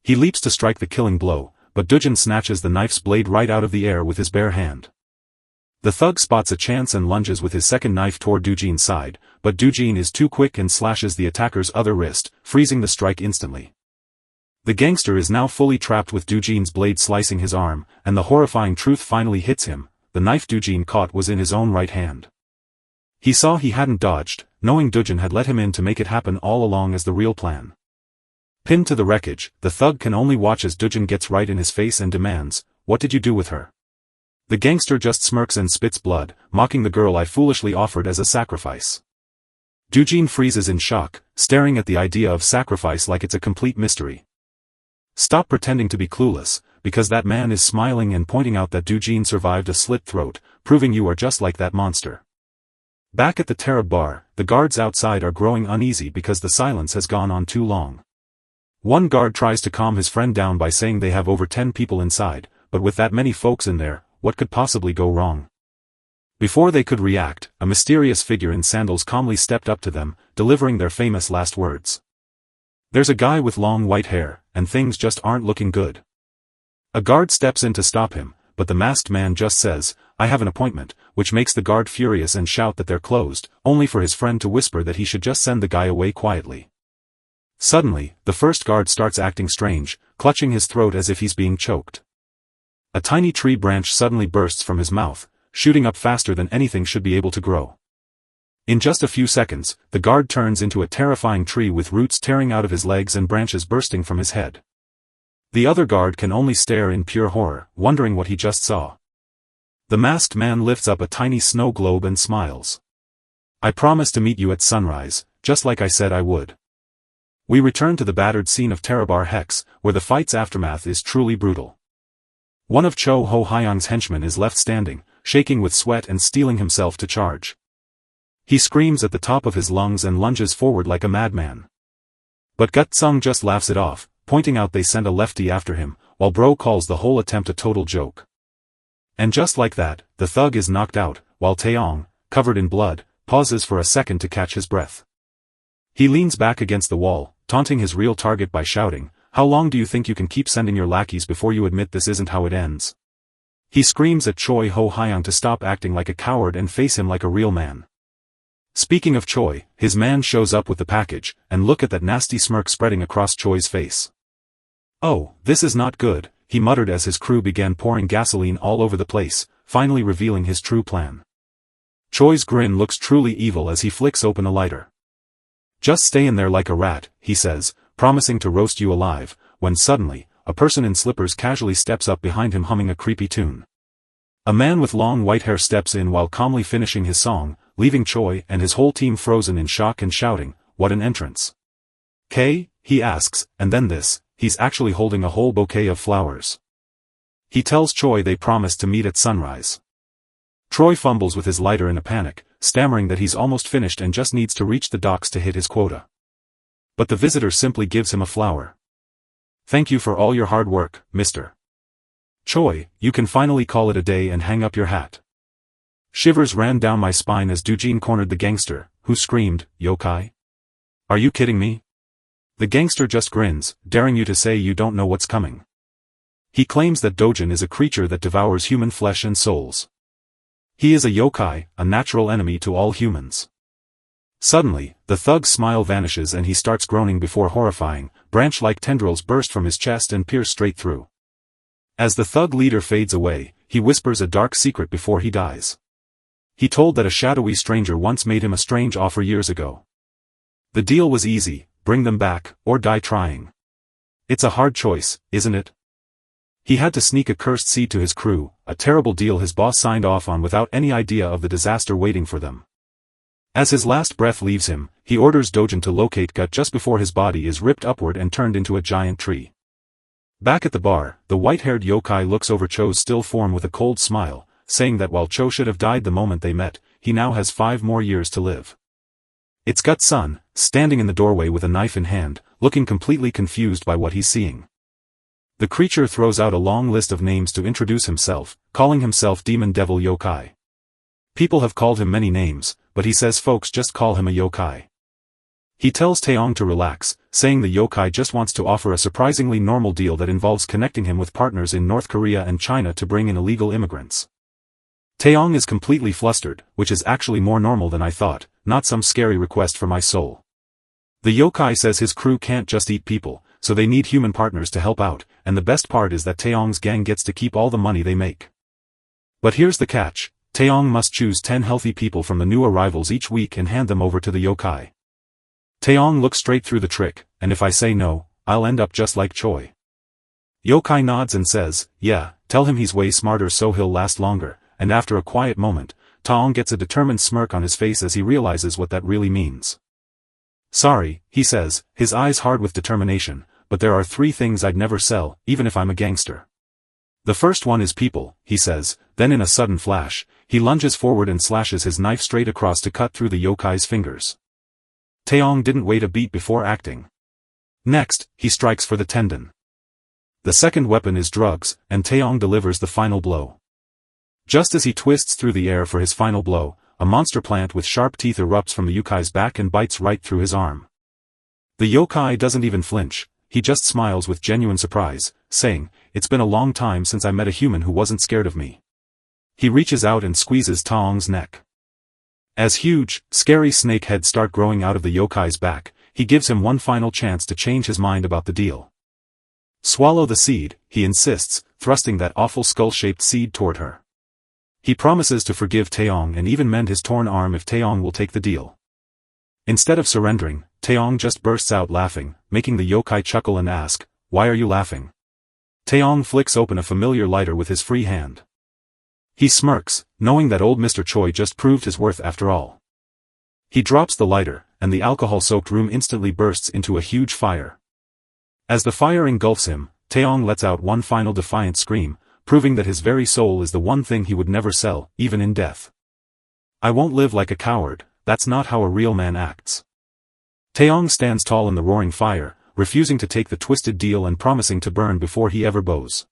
He leaps to strike the killing blow, but Dujin snatches the knife's blade right out of the air with his bare hand. The thug spots a chance and lunges with his second knife toward Dujin's side, but Dujin is too quick and slashes the attacker's other wrist, freezing the strike instantly. The gangster is now fully trapped with Dujin's blade slicing his arm, and the horrifying truth finally hits him: the knife Dujin caught was in his own right hand. He saw he hadn't dodged, knowing Dujin had let him in to make it happen all along as the real plan. Pinned to the wreckage, the thug can only watch as Dujin gets right in his face and demands, "What did you do with her?" The gangster just smirks and spits blood, mocking the girl I foolishly offered as a sacrifice. Dujin freezes in shock, staring at the idea of sacrifice like it's a complete mystery. Stop pretending to be clueless, because that man is smiling and pointing out that Dujin survived a slit throat, proving you are just like that monster. Back at the Tarab bar, the guards outside are growing uneasy because the silence has gone on too long. One guard tries to calm his friend down by saying they have over 10 people inside, but with that many folks in there, what could possibly go wrong? Before they could react, a mysterious figure in sandals calmly stepped up to them, delivering their famous last words. "There's a guy with long white hair, and things just aren't looking good." A guard steps in to stop him, but the masked man just says, "I have an appointment," which makes the guard furious and shout that they're closed, only for his friend to whisper that he should just send the guy away quietly. Suddenly, the first guard starts acting strange, clutching his throat as if he's being choked. A tiny tree branch suddenly bursts from his mouth, shooting up faster than anything should be able to grow. In just a few seconds, the guard turns into a terrifying tree with roots tearing out of his legs and branches bursting from his head. The other guard can only stare in pure horror, wondering what he just saw. The masked man lifts up a tiny snow globe and smiles. "I promise to meet you at sunrise, just like I said I would." We return to the battered scene of Terabar Hex, where the fight's aftermath is truly brutal. One of Cho Ho Hyang's henchmen is left standing, shaking with sweat and steeling himself to charge. He screams at the top of his lungs and lunges forward like a madman. But Gut Sung just laughs it off, pointing out they sent a lefty after him, while Bro calls the whole attempt a total joke. And just like that, the thug is knocked out, while Taeyong, covered in blood, pauses for a second to catch his breath. He leans back against the wall, taunting his real target by shouting, "How long do you think you can keep sending your lackeys before you admit this isn't how it ends?" He screams at Choi Ho Hyang to stop acting like a coward and face him like a real man. Speaking of Choi, his man shows up with the package, and look at that nasty smirk spreading across Choi's face. "Oh, this is not good," he muttered as his crew began pouring gasoline all over the place, finally revealing his true plan. Choi's grin looks truly evil as he flicks open a lighter. "Just stay in there like a rat," he says, promising to roast you alive, when suddenly, a person in slippers casually steps up behind him humming a creepy tune. A man with long white hair steps in while calmly finishing his song, leaving Choi and his whole team frozen in shock and shouting, "What an entrance!" "K?" he asks, and then this, he's actually holding a whole bouquet of flowers. He tells Choi they promised to meet at sunrise. Troy fumbles with his lighter in a panic, stammering that he's almost finished and just needs to reach the docks to hit his quota. But the visitor simply gives him a flower. "Thank you for all your hard work, Mr. Choi, you can finally call it a day and hang up your hat." Shivers ran down my spine as Dujin cornered the gangster, who screamed, "Yokai? Are you kidding me?" The gangster just grins, daring you to say you don't know what's coming. He claims that Dojin is a creature that devours human flesh and souls. He is a yokai, a natural enemy to all humans. Suddenly, the thug's smile vanishes and he starts groaning before horrifying, branch-like tendrils burst from his chest and pierce straight through. As the thug leader fades away, he whispers a dark secret before he dies. He told that a shadowy stranger once made him a strange offer years ago. The deal was easy: bring them back, or die trying. It's a hard choice, isn't it? He had to sneak a cursed seed to his crew, a terrible deal his boss signed off on without any idea of the disaster waiting for them. As his last breath leaves him, he orders Dojin to locate Gut just before his body is ripped upward and turned into a giant tree. Back at the bar, the white-haired yokai looks over Cho's still form with a cold smile, saying that while Cho should have died the moment they met, he now has 5 more years to live. It's Gut's son, standing in the doorway with a knife in hand, looking completely confused by what he's seeing. The creature throws out a long list of names to introduce himself, calling himself Demon Devil Yokai. People have called him many names, but he says folks just call him a yokai. He tells Taeyong to relax, saying the yokai just wants to offer a surprisingly normal deal that involves connecting him with partners in North Korea and China to bring in illegal immigrants. Taeyong is completely flustered, which is actually more normal than I thought, not some scary request for my soul. The yokai says his crew can't just eat people, so they need human partners to help out, and the best part is that Taeyong's gang gets to keep all the money they make. But here's the catch: Taeyong must choose 10 healthy people from the new arrivals each week and hand them over to the yokai. Taeyong looks straight through the trick, and if I say no, I'll end up just like Choi. Yokai nods and says, yeah, tell him he's way smarter so he'll last longer, and after a quiet moment, Taeyong gets a determined smirk on his face as he realizes what that really means. Sorry, he says, his eyes hard with determination, but there are 3 things I'd never sell, even if I'm a gangster. The first one is people, he says, then in a sudden flash, he lunges forward and slashes his knife straight across to cut through the yokai's fingers. Taeyong didn't wait a beat before acting. Next, he strikes for the tendon. The second weapon is drugs, and Taeyong delivers the final blow. Just as he twists through the air for his final blow, a monster plant with sharp teeth erupts from the yokai's back and bites right through his arm. The yokai doesn't even flinch, he just smiles with genuine surprise, saying, it's been a long time since I met a human who wasn't scared of me. He reaches out and squeezes Taeyong's neck. As huge, scary snake heads start growing out of the yokai's back, he gives him one final chance to change his mind about the deal. Swallow the seed, he insists, thrusting that awful skull-shaped seed toward her. He promises to forgive Taeyong and even mend his torn arm if Taeyong will take the deal. Instead of surrendering, Taeyong just bursts out laughing, making the yokai chuckle and ask, why are you laughing? Taeyong flicks open a familiar lighter with his free hand. He smirks, knowing that old Mr. Choi just proved his worth after all. He drops the lighter, and the alcohol-soaked room instantly bursts into a huge fire. As the fire engulfs him, Taeyong lets out one final defiant scream, proving that his very soul is the one thing he would never sell, even in death. I won't live like a coward, that's not how a real man acts. Taeyong stands tall in the roaring fire, refusing to take the twisted deal and promising to burn before he ever bows.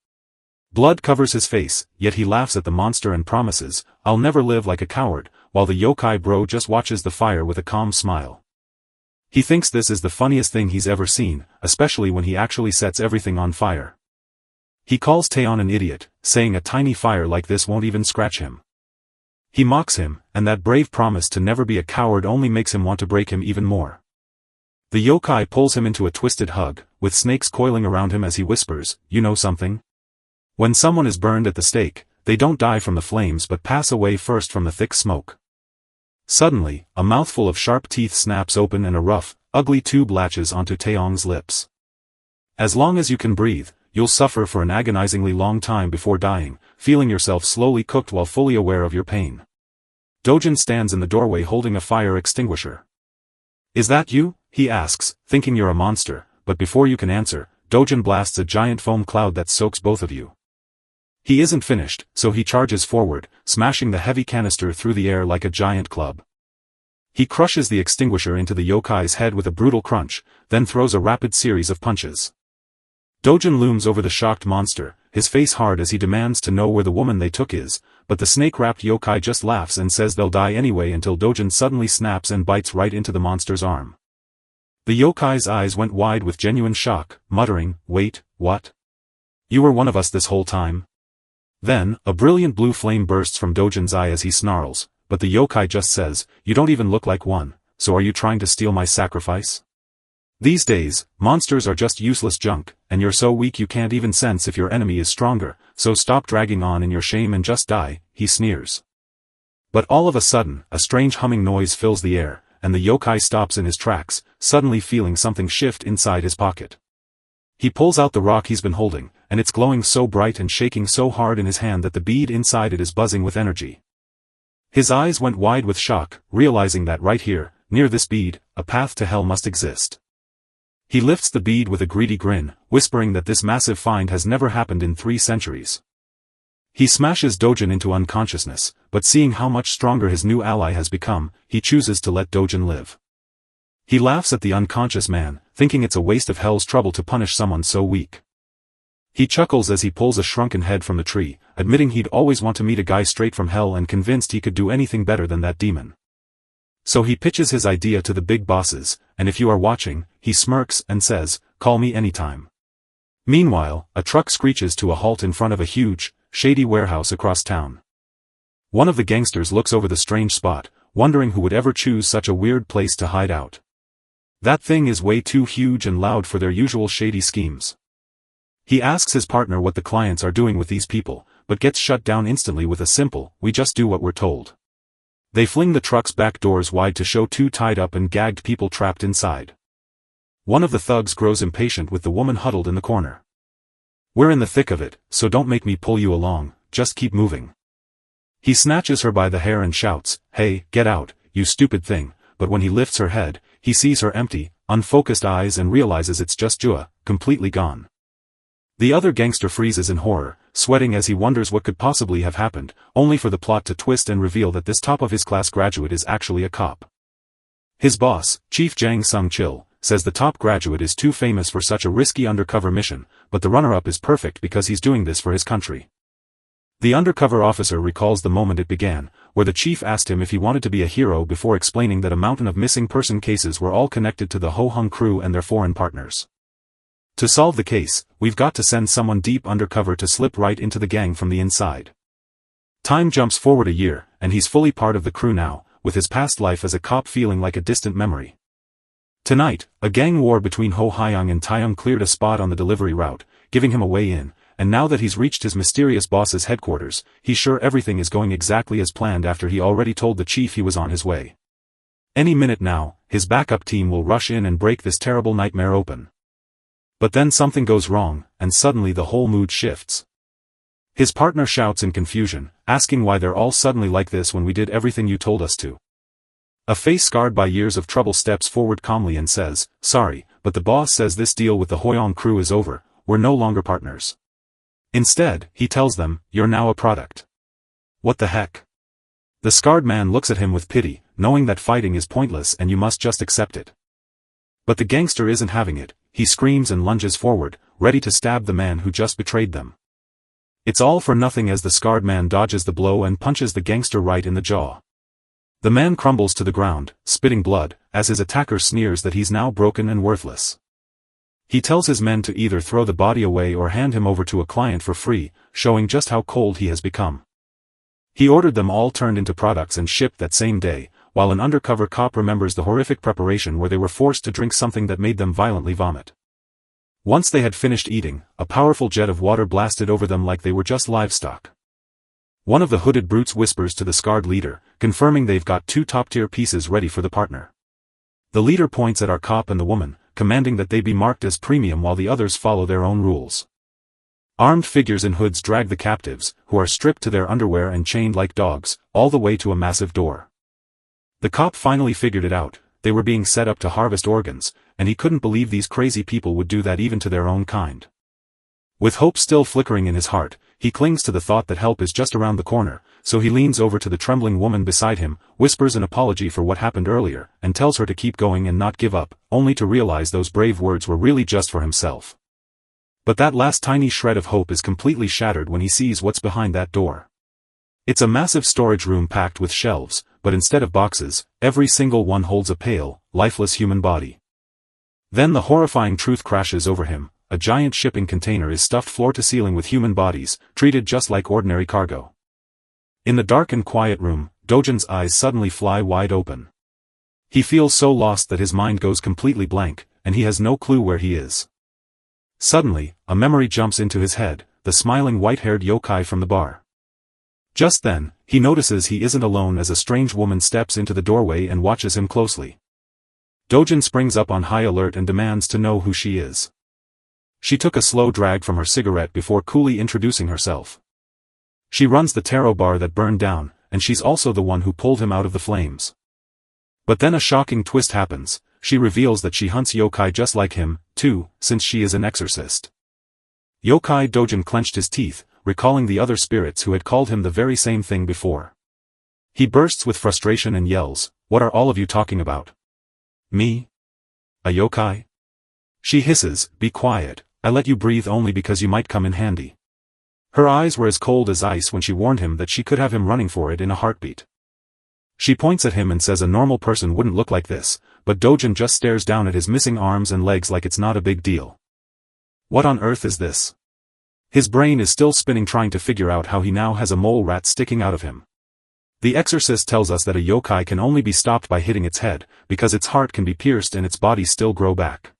Blood covers his face, yet he laughs at the monster and promises, I'll never live like a coward, while the yokai bro just watches the fire with a calm smile. He thinks this is the funniest thing he's ever seen, especially when he actually sets everything on fire. He calls Taeyong an idiot, saying a tiny fire like this won't even scratch him. He mocks him, and that brave promise to never be a coward only makes him want to break him even more. The yokai pulls him into a twisted hug, with snakes coiling around him as he whispers, you know something? When someone is burned at the stake, they don't die from the flames but pass away first from the thick smoke. Suddenly, a mouthful of sharp teeth snaps open and a rough, ugly tube latches onto Taeyong's lips. As long as you can breathe, you'll suffer for an agonizingly long time before dying, feeling yourself slowly cooked while fully aware of your pain. Dojin stands in the doorway holding a fire extinguisher. Is that you? He asks, thinking you're a monster, but before you can answer, Dojin blasts a giant foam cloud that soaks both of you. He isn't finished, so he charges forward, smashing the heavy canister through the air like a giant club. He crushes the extinguisher into the yokai's head with a brutal crunch, then throws a rapid series of punches. Dojin looms over the shocked monster, his face hard as he demands to know where the woman they took is, but the snake-wrapped yokai just laughs and says they'll die anyway until Dojin suddenly snaps and bites right into the monster's arm. The yokai's eyes went wide with genuine shock, muttering, wait, what? You were one of us this whole time? Then, a brilliant blue flame bursts from Dojin's eye as he snarls, but the yokai just says, you don't even look like one, so are you trying to steal my sacrifice? These days, monsters are just useless junk, and you're so weak you can't even sense if your enemy is stronger, so stop dragging on in your shame and just die, he sneers. But all of a sudden, a strange humming noise fills the air, and the yokai stops in his tracks, suddenly feeling something shift inside his pocket. He pulls out the rock he's been holding, and it's glowing so bright and shaking so hard in his hand that the bead inside it is buzzing with energy. His eyes went wide with shock, realizing that right here, near this bead, a path to hell must exist. He lifts the bead with a greedy grin, whispering that this massive find has never happened in 3 centuries. He smashes Dojin into unconsciousness, but seeing how much stronger his new ally has become, he chooses to let Dojin live. He laughs at the unconscious man, thinking it's a waste of hell's trouble to punish someone so weak. He chuckles as he pulls a shrunken head from the tree, admitting he'd always want to meet a guy straight from hell and convinced he could do anything better than that demon. So he pitches his idea to the big bosses, and if you are watching, he smirks and says, "Call me anytime." Meanwhile, a truck screeches to a halt in front of a huge, shady warehouse across town. One of the gangsters looks over the strange spot, wondering who would ever choose such a weird place to hide out. That thing is way too huge and loud for their usual shady schemes. He asks his partner what the clients are doing with these people, but gets shut down instantly with a simple, "We just do what we're told." They fling the truck's back doors wide to show 2 tied up and gagged people trapped inside. One of the thugs grows impatient with the woman huddled in the corner. "We're in the thick of it, so don't make me pull you along, just keep moving." He snatches her by the hair and shouts, "Hey, get out, you stupid thing," but when he lifts her head, he sees her empty, unfocused eyes and realizes it's just Jua, completely gone. The other gangster freezes in horror, sweating as he wonders what could possibly have happened, only for the plot to twist and reveal that this top-of-his-class graduate is actually a cop. His boss, Chief Jang Sung-chil, says the top graduate is too famous for such a risky undercover mission, but the runner-up is perfect because he's doing this for his country. The undercover officer recalls the moment it began, where the chief asked him if he wanted to be a hero before explaining that a mountain of missing person cases were all connected to the Ho Hung crew and their foreign partners. To solve the case, we've got to send someone deep undercover to slip right into the gang from the inside. Time jumps forward a year, and he's fully part of the crew now, with his past life as a cop feeling like a distant memory. Tonight, a gang war between Ho Hyung and Taeyong cleared a spot on the delivery route, giving him a way in, and now that he's reached his mysterious boss's headquarters, he's sure everything is going exactly as planned after he already told the chief he was on his way. Any minute now, his backup team will rush in and break this terrible nightmare open. But then something goes wrong, and suddenly the whole mood shifts. His partner shouts in confusion, asking why they're all suddenly like this when we did everything you told us to. A face scarred by years of trouble steps forward calmly and says, "Sorry, but the boss says this deal with the Hoyong crew is over, we're no longer partners." Instead, he tells them, "You're now a product." What the heck? The scarred man looks at him with pity, knowing that fighting is pointless and you must just accept it. But the gangster isn't having it. He screams and lunges forward, ready to stab the man who just betrayed them. It's all for nothing as the scarred man dodges the blow and punches the gangster right in the jaw. The man crumbles to the ground, spitting blood, as his attacker sneers that he's now broken and worthless. He tells his men to either throw the body away or hand him over to a client for free, showing just how cold he has become. He ordered them all turned into products and shipped that same day, while an undercover cop remembers the horrific preparation where they were forced to drink something that made them violently vomit. Once they had finished eating, a powerful jet of water blasted over them like they were just livestock. One of the hooded brutes whispers to the scarred leader, confirming they've got 2 top-tier pieces ready for the partner. The leader points at our cop and the woman, commanding that they be marked as premium while the others follow their own rules. Armed figures in hoods drag the captives, who are stripped to their underwear and chained like dogs, all the way to a massive door. The cop finally figured it out, they were being set up to harvest organs, and he couldn't believe these crazy people would do that even to their own kind. With hope still flickering in his heart, he clings to the thought that help is just around the corner, so he leans over to the trembling woman beside him, whispers an apology for what happened earlier, and tells her to keep going and not give up, only to realize those brave words were really just for himself. But that last tiny shred of hope is completely shattered when he sees what's behind that door. It's a massive storage room packed with shelves, but instead of boxes, every single one holds a pale, lifeless human body. Then the horrifying truth crashes over him, a giant shipping container is stuffed floor to ceiling with human bodies, treated just like ordinary cargo. In the dark and quiet room, Dojin's eyes suddenly fly wide open. He feels so lost that his mind goes completely blank, and he has no clue where he is. Suddenly, a memory jumps into his head, the smiling white-haired yokai from the bar. Just then, he notices he isn't alone as a strange woman steps into the doorway and watches him closely. Dojin springs up on high alert and demands to know who she is. She took a slow drag from her cigarette before coolly introducing herself. She runs the taro bar that burned down, and she's also the one who pulled him out of the flames. But then a shocking twist happens. She reveals that she hunts yokai just like him, too, since she is an exorcist. Yokai Dojin clenched his teeth, recalling the other spirits who had called him the very same thing before. He bursts with frustration and yells, "What are all of you talking about? Me? A yokai?" She hisses, "Be quiet, I let you breathe only because you might come in handy." Her eyes were as cold as ice when she warned him that she could have him running for it in a heartbeat. She points at him and says a normal person wouldn't look like this, but Dojin just stares down at his missing arms and legs like it's not a big deal. What on earth is this? His brain is still spinning trying to figure out how he now has a mole rat sticking out of him. The exorcist tells us that a yokai can only be stopped by hitting its head, because its heart can be pierced and its body still grow back.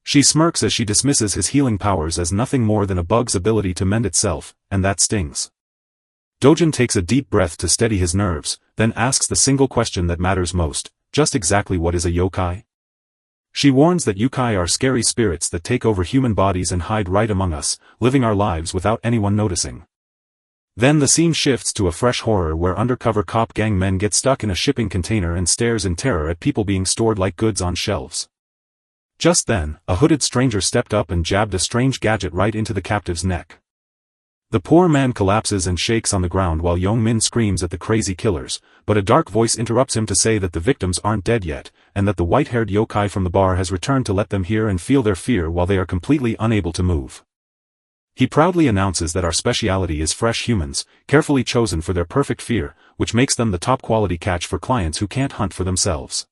She smirks as she dismisses his healing powers as nothing more than a bug's ability to mend itself, and that stings. Dojin takes a deep breath to steady his nerves, then asks the single question that matters most, just exactly what is a yokai? She warns that yokai are scary spirits that take over human bodies and hide right among us, living our lives without anyone noticing. Then the scene shifts to a fresh horror where undercover cop gang men get stuck in a shipping container and stares in terror at people being stored like goods on shelves. Just then, a hooded stranger stepped up and jabbed a strange gadget right into the captive's neck. The poor man collapses and shakes on the ground while Young-min screams at the crazy killers, but a dark voice interrupts him to say that the victims aren't dead yet, and that the white-haired yokai from the bar has returned to let them hear and feel their fear while they are completely unable to move. He proudly announces that our speciality is fresh humans, carefully chosen for their perfect fear, which makes them the top-quality catch for clients who can't hunt for themselves.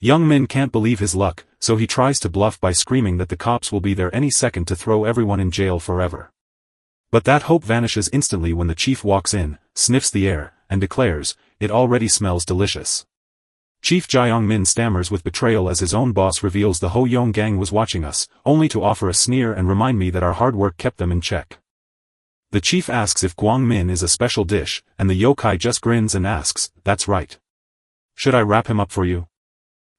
Young-min can't believe his luck, so he tries to bluff by screaming that the cops will be there any second to throw everyone in jail forever. But that hope vanishes instantly when the chief walks in, sniffs the air, and declares, "It already smells delicious." Chief Jae-young-min stammers with betrayal as his own boss reveals the Ho-Young gang was watching us, only to offer a sneer and remind me that our hard work kept them in check. The chief asks if Gwang-min is a special dish, and the yokai just grins and asks, "That's right. Should I wrap him up for you?"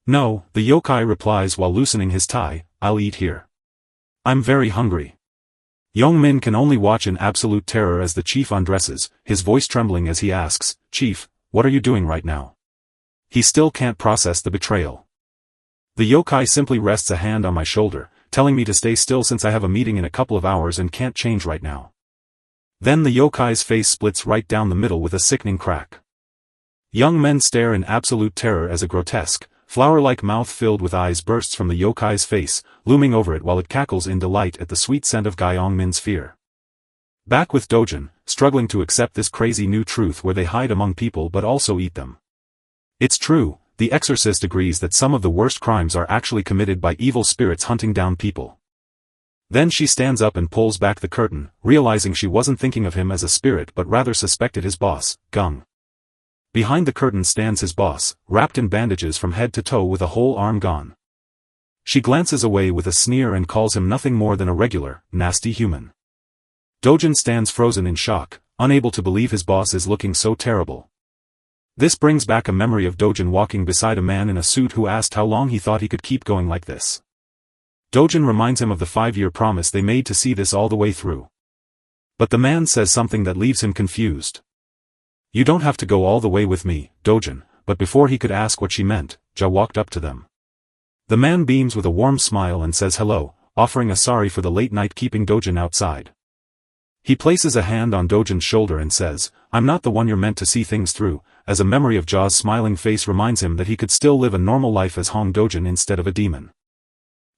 "No," the yokai replies while loosening his tie, "I'll eat here. I'm very hungry." Young-min can only watch in absolute terror as the chief undresses, his voice trembling as he asks, "Chief, what are you doing right now?" He still can't process the betrayal. The yokai simply rests a hand on my shoulder, telling me to stay still since I have a meeting in a couple of hours and can't change right now. Then the yokai's face splits right down the middle with a sickening crack. Young men stare in absolute terror as a grotesque, flower-like mouth filled with eyes bursts from the yokai's face, looming over it while it cackles in delight at the sweet scent of Gyeong-min's fear. Back with Dojin, struggling to accept this crazy new truth where they hide among people but also eat them. It's true, the exorcist agrees that some of the worst crimes are actually committed by evil spirits hunting down people. Then she stands up and pulls back the curtain, realizing she wasn't thinking of him as a spirit but rather suspected his boss, Gung. Behind the curtain stands his boss, wrapped in bandages from head to toe with a whole arm gone. She glances away with a sneer and calls him nothing more than a regular, nasty human. Dojin stands frozen in shock, unable to believe his boss is looking so terrible. This brings back a memory of Dojin walking beside a man in a suit who asked how long he thought he could keep going like this. Dojin reminds him of the 5-year promise they made to see this all the way through. But the man says something that leaves him confused. "You don't have to go all the way with me, Dojin," but before he could ask what she meant, Ja walked up to them. The man beams with a warm smile and says hello, offering a sorry for the late night keeping Dojin outside. He places a hand on Dojin's shoulder and says, "I'm not the one you're meant to see things through," as a memory of Ja's smiling face reminds him that he could still live a normal life as Hong Dojin instead of a demon.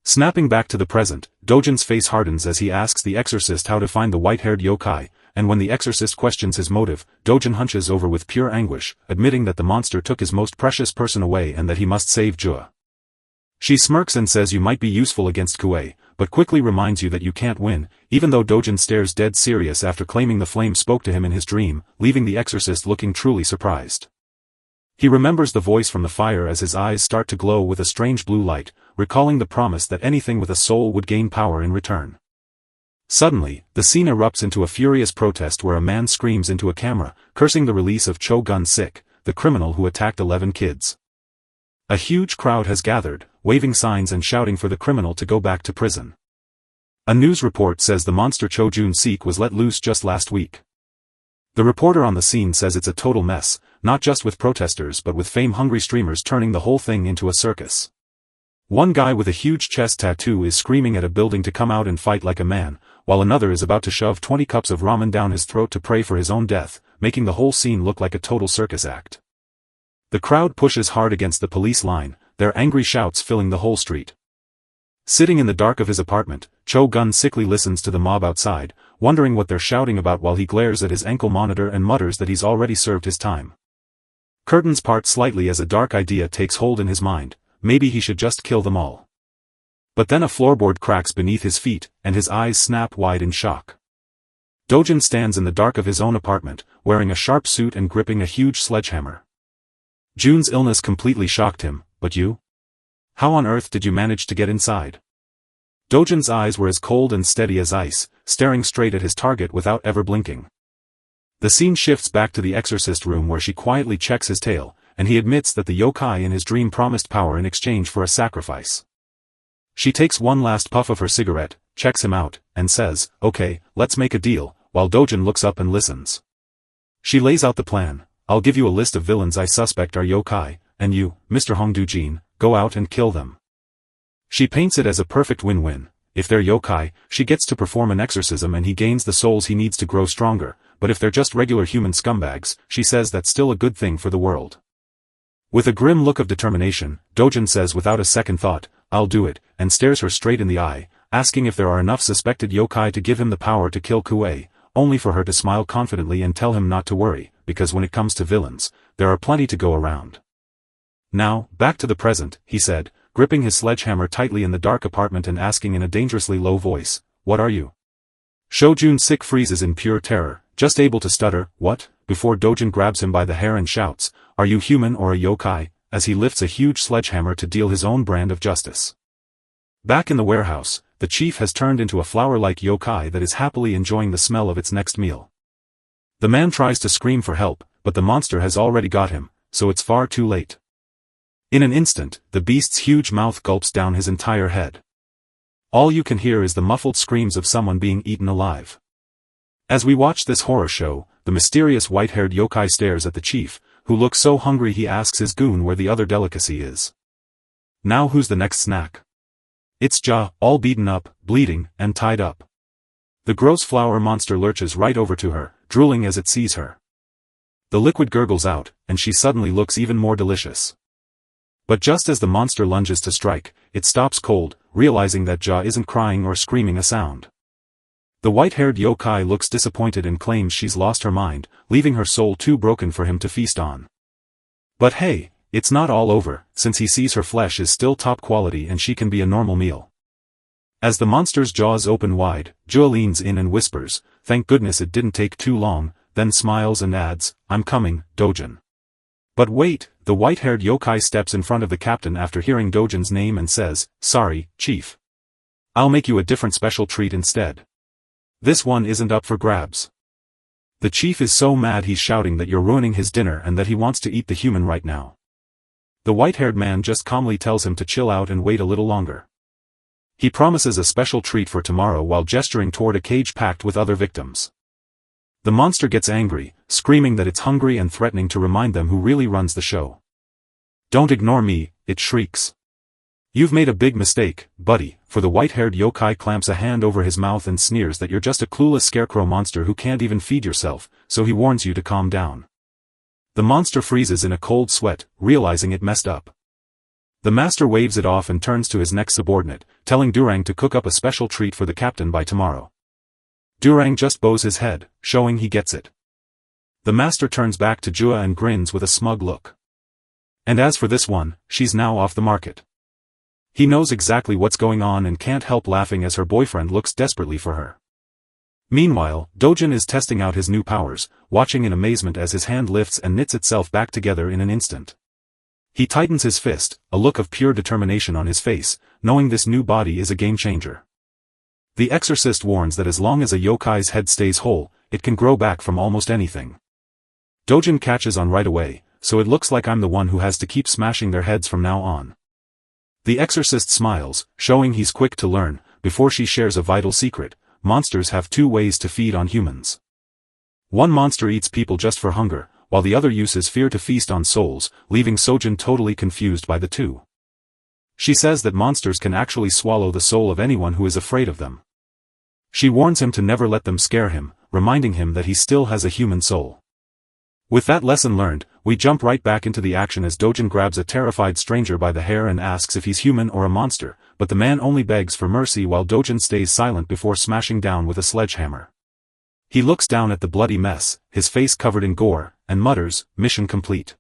Snapping back to the present, Dojin's face hardens as he asks the exorcist how to find the white-haired yokai, and when the exorcist questions his motive, Dojin hunches over with pure anguish, admitting that the monster took his most precious person away and that he must save Jua. She smirks and says you might be useful against Kuei, but quickly reminds you that you can't win, even though Dojin stares dead serious after claiming the flame spoke to him in his dream, leaving the exorcist looking truly surprised. He remembers the voice from the fire as his eyes start to glow with a strange blue light, recalling the promise that anything with a soul would gain power in return. Suddenly, the scene erupts into a furious protest where a man screams into a camera, cursing the release of Cho Gun-sik, the criminal who attacked 11 kids. A huge crowd has gathered, waving signs and shouting for the criminal to go back to prison. A news report says the monster Cho Jun-sik was let loose just last week. The reporter on the scene says it's a total mess, not just with protesters but with fame-hungry streamers turning the whole thing into a circus. One guy with a huge chest tattoo is screaming at a building to come out and fight like a man, while another is about to shove 20 cups of ramen down his throat to pray for his own death, making the whole scene look like a total circus act. The crowd pushes hard against the police line, their angry shouts filling the whole street. Sitting in the dark of his apartment, Cho Gun-sikly listens to the mob outside, wondering what they're shouting about while he glares at his ankle monitor and mutters that he's already served his time. Curtains part slightly as a dark idea takes hold in his mind, maybe he should just kill them all. But then a floorboard cracks beneath his feet, and his eyes snap wide in shock. Dojin stands in the dark of his own apartment, wearing a sharp suit and gripping a huge sledgehammer. Jun's illness completely shocked him, but you? How on earth did you manage to get inside? Dojin's eyes were as cold and steady as ice, staring straight at his target without ever blinking. The scene shifts back to the exorcist room where she quietly checks his tail, and he admits that the yokai in his dream promised power in exchange for a sacrifice. She takes one last puff of her cigarette, checks him out, and says, "Okay, let's make a deal," while Dojin looks up and listens. She lays out the plan. "I'll give you a list of villains I suspect are yokai, and you, Mr. Hongdu-jin, go out and kill them." She paints it as a perfect win-win. If they're yokai, she gets to perform an exorcism and he gains the souls he needs to grow stronger, but if they're just regular human scumbags, she says that's still a good thing for the world. With a grim look of determination, Dojin says without a second thought, "I'll do it," and stares her straight in the eye, asking if there are enough suspected yokai to give him the power to kill Kuei, only for her to smile confidently and tell him not to worry, because when it comes to villains, there are plenty to go around. "Now, back to the present," he said, gripping his sledgehammer tightly in the dark apartment and asking in a dangerously low voice, "What are you?" Cho Jun-sik freezes in pure terror, just able to stutter, "What?" before Dojin grabs him by the hair and shouts, "Are you human or a yokai?" as he lifts a huge sledgehammer to deal his own brand of justice. Back in the warehouse, the chief has turned into a flower-like yokai that is happily enjoying the smell of its next meal. The man tries to scream for help, but the monster has already got him, so it's far too late. In an instant, the beast's huge mouth gulps down his entire head. All you can hear is the muffled screams of someone being eaten alive. As we watch this horror show, the mysterious white-haired yokai stares at the chief, who looks so hungry he asks his goon where the other delicacy is. Now who's the next snack? It's Ja, all beaten up, bleeding, and tied up. The gross flower monster lurches right over to her, drooling as it sees her. The liquid gurgles out, and she suddenly looks even more delicious. But just as the monster lunges to strike, it stops cold, realizing that Ja isn't crying or screaming a sound. The white-haired yokai looks disappointed and claims she's lost her mind, leaving her soul too broken for him to feast on. But hey, it's not all over, since he sees her flesh is still top quality and she can be a normal meal. As the monster's jaws open wide, Ja leans in and whispers, "Thank goodness it didn't take too long," then smiles and adds, "I'm coming, Dojin." But wait, the white-haired yokai steps in front of the captain after hearing Dojin's name and says, "Sorry, chief. I'll make you a different special treat instead. This one isn't up for grabs." The chief is so mad he's shouting that you're ruining his dinner and that he wants to eat the human right now. The white-haired man just calmly tells him to chill out and wait a little longer. He promises a special treat for tomorrow while gesturing toward a cage packed with other victims. The monster gets angry, screaming that it's hungry and threatening to remind them who really runs the show. "Don't ignore me," it shrieks. "You've made a big mistake, buddy," for the white-haired yokai clamps a hand over his mouth and sneers that you're just a clueless scarecrow monster who can't even feed yourself, so he warns you to calm down. The monster freezes in a cold sweat, realizing it messed up. The master waves it off and turns to his next subordinate, telling Durang to cook up a special treat for the captain by tomorrow. Durang just bows his head, showing he gets it. The master turns back to Jua and grins with a smug look. And as for this one, she's now off the market. He knows exactly what's going on and can't help laughing as her boyfriend looks desperately for her. Meanwhile, Dojin is testing out his new powers, watching in amazement as his hand lifts and knits itself back together in an instant. He tightens his fist, a look of pure determination on his face, knowing this new body is a game-changer. The exorcist warns that as long as a yokai's head stays whole, it can grow back from almost anything. Dojin catches on right away, so it looks like I'm the one who has to keep smashing their heads from now on. The exorcist smiles, showing he's quick to learn, before she shares a vital secret. Monsters have two ways to feed on humans. One monster eats people just for hunger, while the other uses fear to feast on souls, leaving Sojin totally confused by the two. She says that monsters can actually swallow the soul of anyone who is afraid of them. She warns him to never let them scare him, reminding him that he still has a human soul. With that lesson learned, we jump right back into the action as Dojin grabs a terrified stranger by the hair and asks if he's human or a monster, but the man only begs for mercy while Dojin stays silent before smashing down with a sledgehammer. He looks down at the bloody mess, his face covered in gore, and mutters, "Mission complete."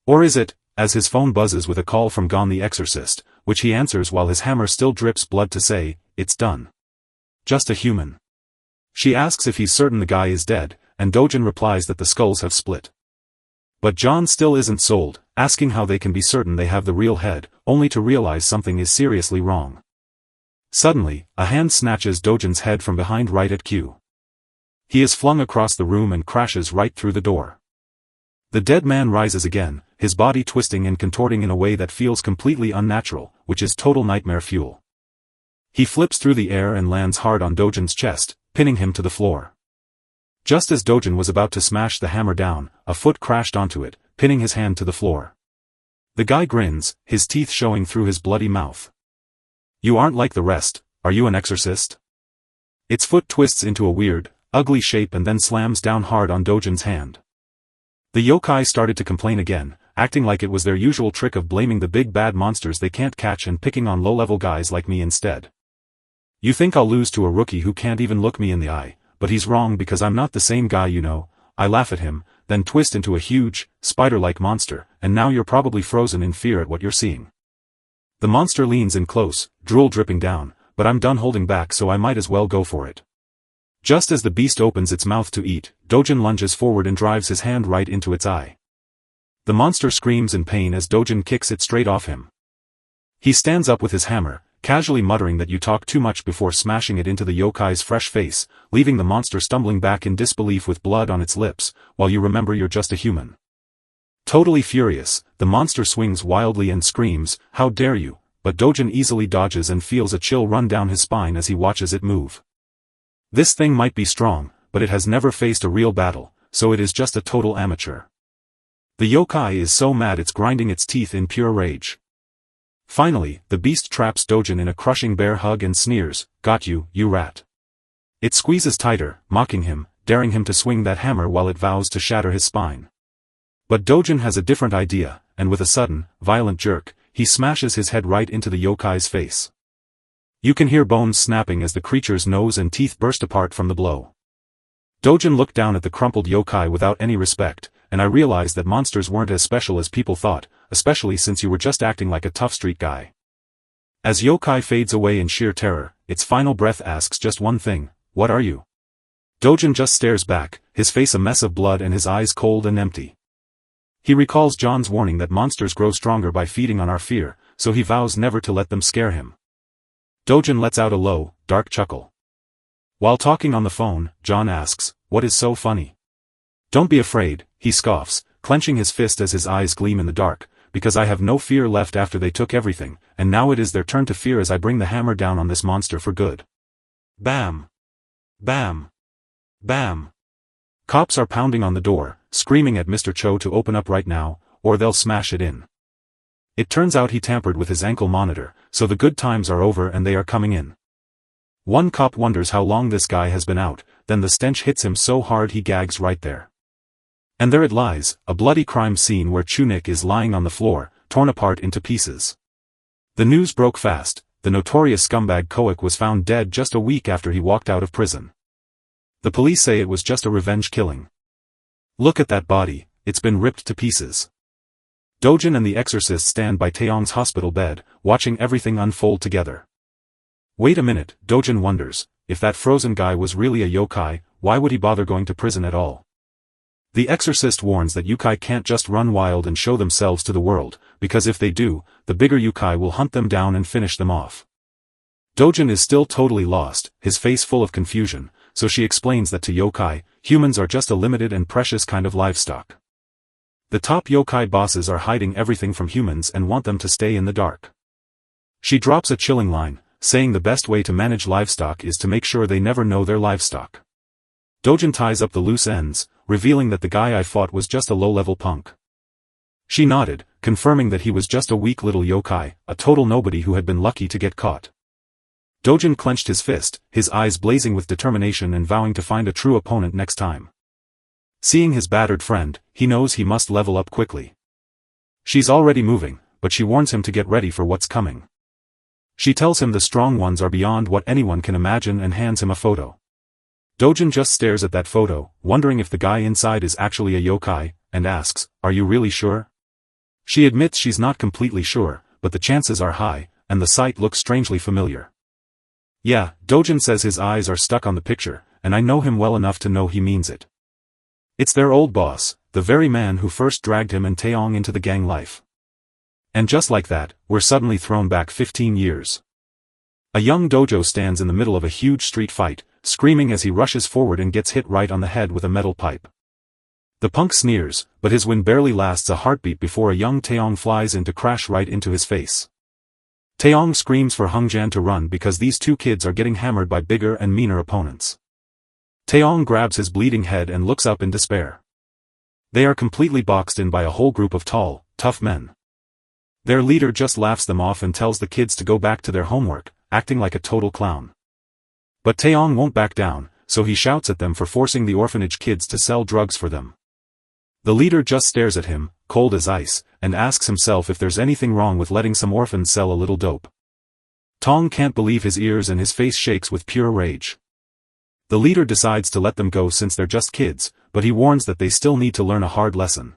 Or is it, as his phone buzzes with a call from Gon the Exorcist, which he answers while his hammer still drips blood to say, "It's done. Just a human." She asks if he's certain the guy is dead, and Dojin replies that the skulls have split. But John still isn't sold, asking how they can be certain they have the real head, only to realize something is seriously wrong. Suddenly, a hand snatches Dojin's head from behind right at Q. He is flung across the room and crashes right through the door. The dead man rises again, his body twisting and contorting in a way that feels completely unnatural, which is total nightmare fuel. He flips through the air and lands hard on Dojin's chest, pinning him to the floor. Just as Dojin was about to smash the hammer down, a foot crashed onto it, pinning his hand to the floor. The guy grins, his teeth showing through his bloody mouth. "You aren't like the rest, are you an exorcist?" Its foot twists into a weird, ugly shape and then slams down hard on Dojin's hand. The yokai started to complain again, acting like it was their usual trick of blaming the big bad monsters they can't catch and picking on low-level guys like me instead. "You think I'll lose to a rookie who can't even look me in the eye, but he's wrong because I'm not the same guy you know." I laugh at him, then twist into a huge, spider-like monster, and now you're probably frozen in fear at what you're seeing. The monster leans in close, drool dripping down, but I'm done holding back so I might as well go for it. Just as the beast opens its mouth to eat, Dojin lunges forward and drives his hand right into its eye. The monster screams in pain as Dojin kicks it straight off him. He stands up with his hammer, casually muttering that you talk too much before smashing it into the yokai's fresh face, leaving the monster stumbling back in disbelief with blood on its lips, while you remember you're just a human. Totally furious, the monster swings wildly and screams, "How dare you," but Dojin easily dodges and feels a chill run down his spine as he watches it move. This thing might be strong, but it has never faced a real battle, so it is just a total amateur. The yokai is so mad it's grinding its teeth in pure rage. Finally, the beast traps Dojin in a crushing bear hug and sneers, "Got you, you rat." It squeezes tighter, mocking him, daring him to swing that hammer while it vows to shatter his spine. But Dojin has a different idea, and with a sudden, violent jerk, he smashes his head right into the yokai's face. You can hear bones snapping as the creature's nose and teeth burst apart from the blow. Dojin looked down at the crumpled yokai without any respect, and I realized that monsters weren't as special as people thought, especially since you were just acting like a tough street guy. As yokai fades away in sheer terror, its final breath asks just one thing, "What are you?" Dojin just stares back, his face a mess of blood and his eyes cold and empty. He recalls John's warning that monsters grow stronger by feeding on our fear, so he vows never to let them scare him. Dojin lets out a low, dark chuckle. While talking on the phone, John asks, "What is so funny?" "Don't be afraid," he scoffs, clenching his fist as his eyes gleam in the dark, "because I have no fear left after they took everything, and now it is their turn to fear as I bring the hammer down on this monster for good." Bam! Bam! Bam! Cops are pounding on the door, screaming at Mr. Cho to open up right now, or they'll smash it in. It turns out he tampered with his ankle monitor, so the good times are over and they are coming in. One cop wonders how long this guy has been out, then the stench hits him so hard he gags right there. And there it lies, a bloody crime scene where Chunik is lying on the floor, torn apart into pieces. The news broke fast. The notorious scumbag Koik was found dead just a week after he walked out of prison. The police say it was just a revenge killing. Look at that body, it's been ripped to pieces. Dojin and the exorcist stand by Taeyong's hospital bed, watching everything unfold together. Wait a minute, Dojin wonders, if that frozen guy was really a yokai, why would he bother going to prison at all? The exorcist warns that yokai can't just run wild and show themselves to the world, because if they do, the bigger yokai will hunt them down and finish them off. Dojin is still totally lost, his face full of confusion, so she explains that to yokai, humans are just a limited and precious kind of livestock. The top yokai bosses are hiding everything from humans and want them to stay in the dark. She drops a chilling line, saying the best way to manage livestock is to make sure they never know they're livestock. Dojin ties up the loose ends, revealing that the guy I fought was just a low-level punk. She nodded, confirming that he was just a weak little yokai, a total nobody who had been lucky to get caught. Dojin clenched his fist, his eyes blazing with determination and vowing to find a true opponent next time. Seeing his battered friend, he knows he must level up quickly. She's already moving, but she warns him to get ready for what's coming. She tells him the strong ones are beyond what anyone can imagine and hands him a photo. Dojin just stares at that photo, wondering if the guy inside is actually a yokai, and asks, "Are you really sure?" She admits she's not completely sure, but the chances are high, and the sight looks strangely familiar. Yeah, Dojin says his eyes are stuck on the picture, and I know him well enough to know he means it. It's their old boss, the very man who first dragged him and Taeyong into the gang life. And just like that, we're suddenly thrown back 15 years. A young dojo stands in the middle of a huge street fight, screaming as he rushes forward and gets hit right on the head with a metal pipe. The punk sneers, but his win barely lasts a heartbeat before a young Taeyong flies in to crash right into his face. Taeyong screams for Hongjan to run because these two kids are getting hammered by bigger and meaner opponents. Taeyong grabs his bleeding head and looks up in despair. They are completely boxed in by a whole group of tall, tough men. Their leader just laughs them off and tells the kids to go back to their homework, acting like a total clown. But Taeyong won't back down, so he shouts at them for forcing the orphanage kids to sell drugs for them. The leader just stares at him, cold as ice, and asks himself if there's anything wrong with letting some orphans sell a little dope. Tong can't believe his ears and his face shakes with pure rage. The leader decides to let them go since they're just kids, but he warns that they still need to learn a hard lesson.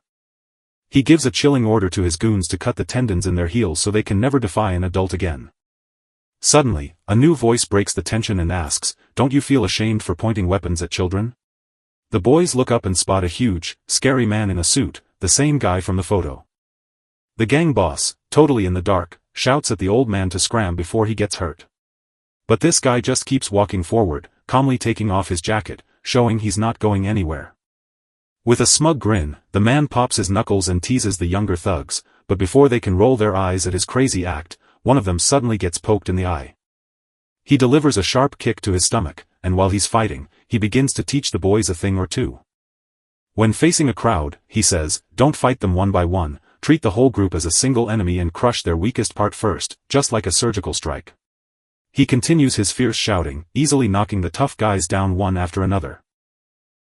He gives a chilling order to his goons to cut the tendons in their heels so they can never defy an adult again. Suddenly, a new voice breaks the tension and asks, "Don't you feel ashamed for pointing weapons at children?" The boys look up and spot a huge, scary man in a suit, the same guy from the photo. The gang boss, totally in the dark, shouts at the old man to scram before he gets hurt. But this guy just keeps walking forward, calmly taking off his jacket, showing he's not going anywhere. With a smug grin, the man pops his knuckles and teases the younger thugs, but before they can roll their eyes at his crazy act, one of them suddenly gets poked in the eye. He delivers a sharp kick to his stomach, and while he's fighting, he begins to teach the boys a thing or two. When facing a crowd, he says, "Don't fight them one by one, treat the whole group as a single enemy and crush their weakest part first, just like a surgical strike." He continues his fierce shouting, easily knocking the tough guys down one after another.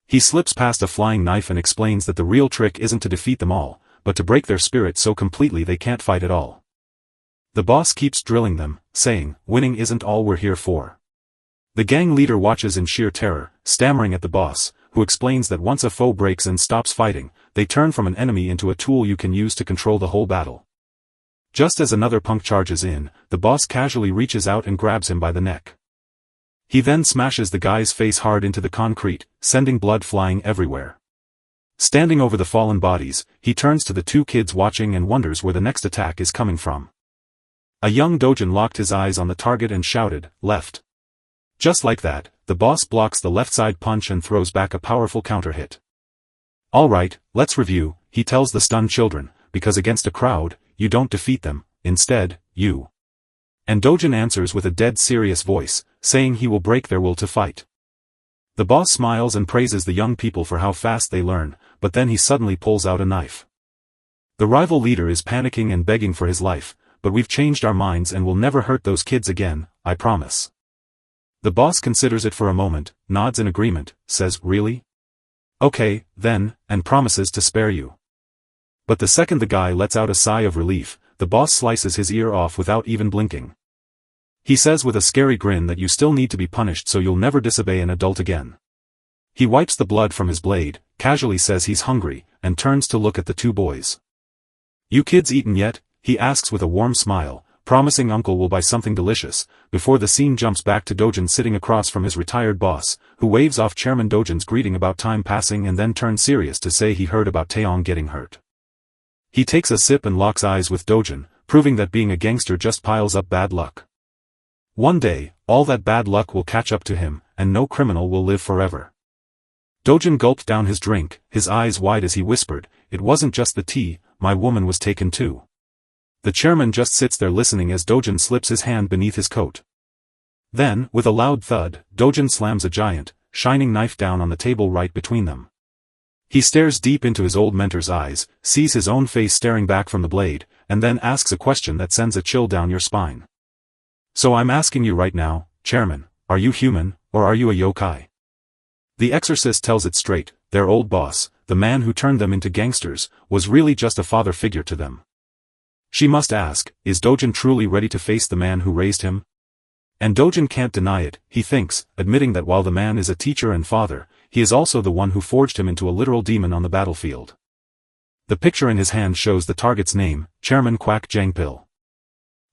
He slips past a flying knife and explains that the real trick isn't to defeat them all, but to break their spirit so completely they can't fight at all. The boss keeps drilling them, saying, "Winning isn't all we're here for." The gang leader watches in sheer terror, stammering at the boss, who explains that once a foe breaks and stops fighting, they turn from an enemy into a tool you can use to control the whole battle. Just as another punk charges in, the boss casually reaches out and grabs him by the neck. He then smashes the guy's face hard into the concrete, sending blood flying everywhere. Standing over the fallen bodies, he turns to the two kids watching and wonders where the next attack is coming from. A young Dojin locked his eyes on the target and shouted, "Left." Just like that, the boss blocks the left side punch and throws back a powerful counter hit. "Alright, let's review," he tells the stunned children, "because against a crowd, you don't defeat them, instead, you." And Dojin answers with a dead serious voice, saying he will break their will to fight. The boss smiles and praises the young people for how fast they learn, but then he suddenly pulls out a knife. The rival leader is panicking and begging for his life, "But we've changed our minds and will never hurt those kids again, I promise." The boss considers it for a moment, nods in agreement, says, "Really? Okay, then," and promises to spare you. But the second the guy lets out a sigh of relief, the boss slices his ear off without even blinking. He says with a scary grin that you still need to be punished so you'll never disobey an adult again. He wipes the blood from his blade, casually says he's hungry, and turns to look at the two boys. "You kids eaten yet?" he asks with a warm smile, promising uncle will buy something delicious, before the scene jumps back to Dojin sitting across from his retired boss, who waves off Chairman Dojin's greeting about time passing and then turns serious to say he heard about Taeyong getting hurt. He takes a sip and locks eyes with Dojin, proving that being a gangster just piles up bad luck. One day, all that bad luck will catch up to him, and no criminal will live forever. Dojin gulped down his drink, his eyes wide as he whispered, "It wasn't just the tea, my woman was taken too." The chairman just sits there listening as Dojin slips his hand beneath his coat. Then, with a loud thud, Dojin slams a giant, shining knife down on the table right between them. He stares deep into his old mentor's eyes, sees his own face staring back from the blade, and then asks a question that sends a chill down your spine. "So I'm asking you right now, Chairman, are you human, or are you a yokai?" The exorcist tells it straight, their old boss, the man who turned them into gangsters, was really just a father figure to them. She must ask, is Dojin truly ready to face the man who raised him? And Dojin can't deny it, he thinks, admitting that while the man is a teacher and father, he is also the one who forged him into a literal demon on the battlefield. The picture in his hand shows the target's name, Chairman Quack Jangpil.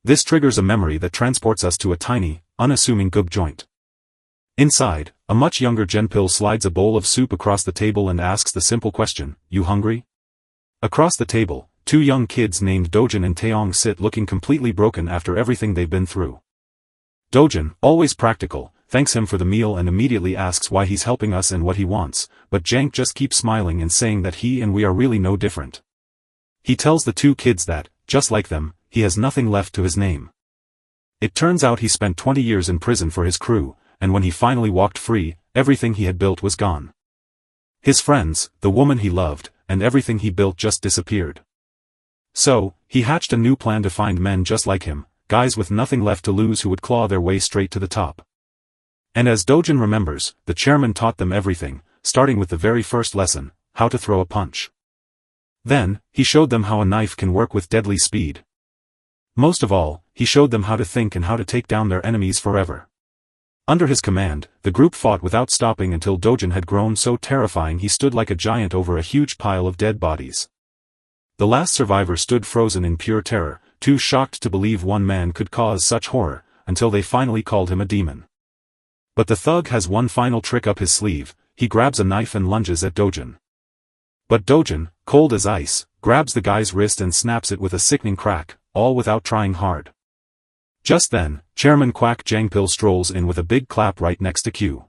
This triggers a memory that transports us to a tiny, unassuming goob joint. Inside, a much younger Genpil slides a bowl of soup across the table and asks the simple question, "You hungry?" Across the table, two young kids named Dojin and Taeyong sit looking completely broken after everything they've been through. Dojin, always practical, thanks him for the meal and immediately asks why he's helping us and what he wants, but Jank just keeps smiling and saying that he and we are really no different. He tells the two kids that, just like them, he has nothing left to his name. It turns out he spent 20 years in prison for his crew, and when he finally walked free, everything he had built was gone. His friends, the woman he loved, and everything he built just disappeared. So, he hatched a new plan to find men just like him, guys with nothing left to lose who would claw their way straight to the top. And as Dojin remembers, the chairman taught them everything, starting with the very first lesson, how to throw a punch. Then, he showed them how a knife can work with deadly speed. Most of all, he showed them how to think and how to take down their enemies forever. Under his command, the group fought without stopping until Dojin had grown so terrifying he stood like a giant over a huge pile of dead bodies. The last survivor stood frozen in pure terror, too shocked to believe one man could cause such horror, until they finally called him a demon. But the thug has one final trick up his sleeve, he grabs a knife and lunges at Dojin. But Dojin, cold as ice, grabs the guy's wrist and snaps it with a sickening crack, all without trying hard. Just then, Chairman Quack Jangpil strolls in with a big clap right next to Q.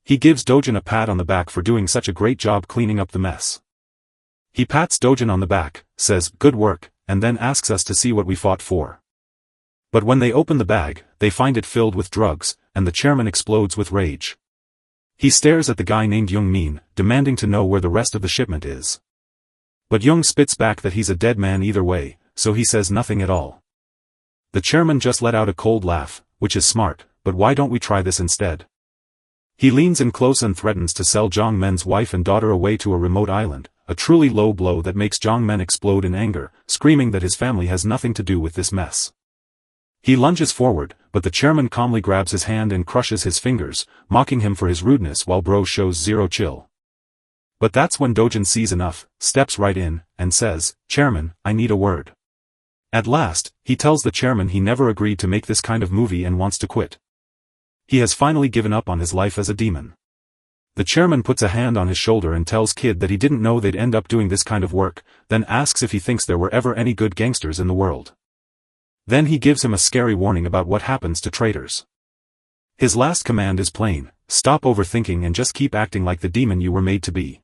He gives Dojin a pat on the back for doing such a great job cleaning up the mess. He pats Dojin on the back, says, "Good work," and then asks us to see what we fought for. But when they open the bag, they find it filled with drugs, and the chairman explodes with rage. He stares at the guy named Young Min, demanding to know where the rest of the shipment is. But Young spits back that he's a dead man either way, so he says nothing at all. The chairman just let out a cold laugh, which is smart, but why don't we try this instead? He leans in close and threatens to sell Zhang Men's wife and daughter away to a remote island, a truly low blow that makes Zhang Men explode in anger, screaming that his family has nothing to do with this mess. He lunges forward, but the chairman calmly grabs his hand and crushes his fingers, mocking him for his rudeness while bro shows zero chill. But that's when Dojin sees enough, steps right in, and says, "Chairman, I need a word." At last, he tells the chairman he never agreed to make this kind of movie and wants to quit. He has finally given up on his life as a demon. The chairman puts a hand on his shoulder and tells Kid that he didn't know they'd end up doing this kind of work, then asks if he thinks there were ever any good gangsters in the world. Then he gives him a scary warning about what happens to traitors. His last command is plain, stop overthinking and just keep acting like the demon you were made to be.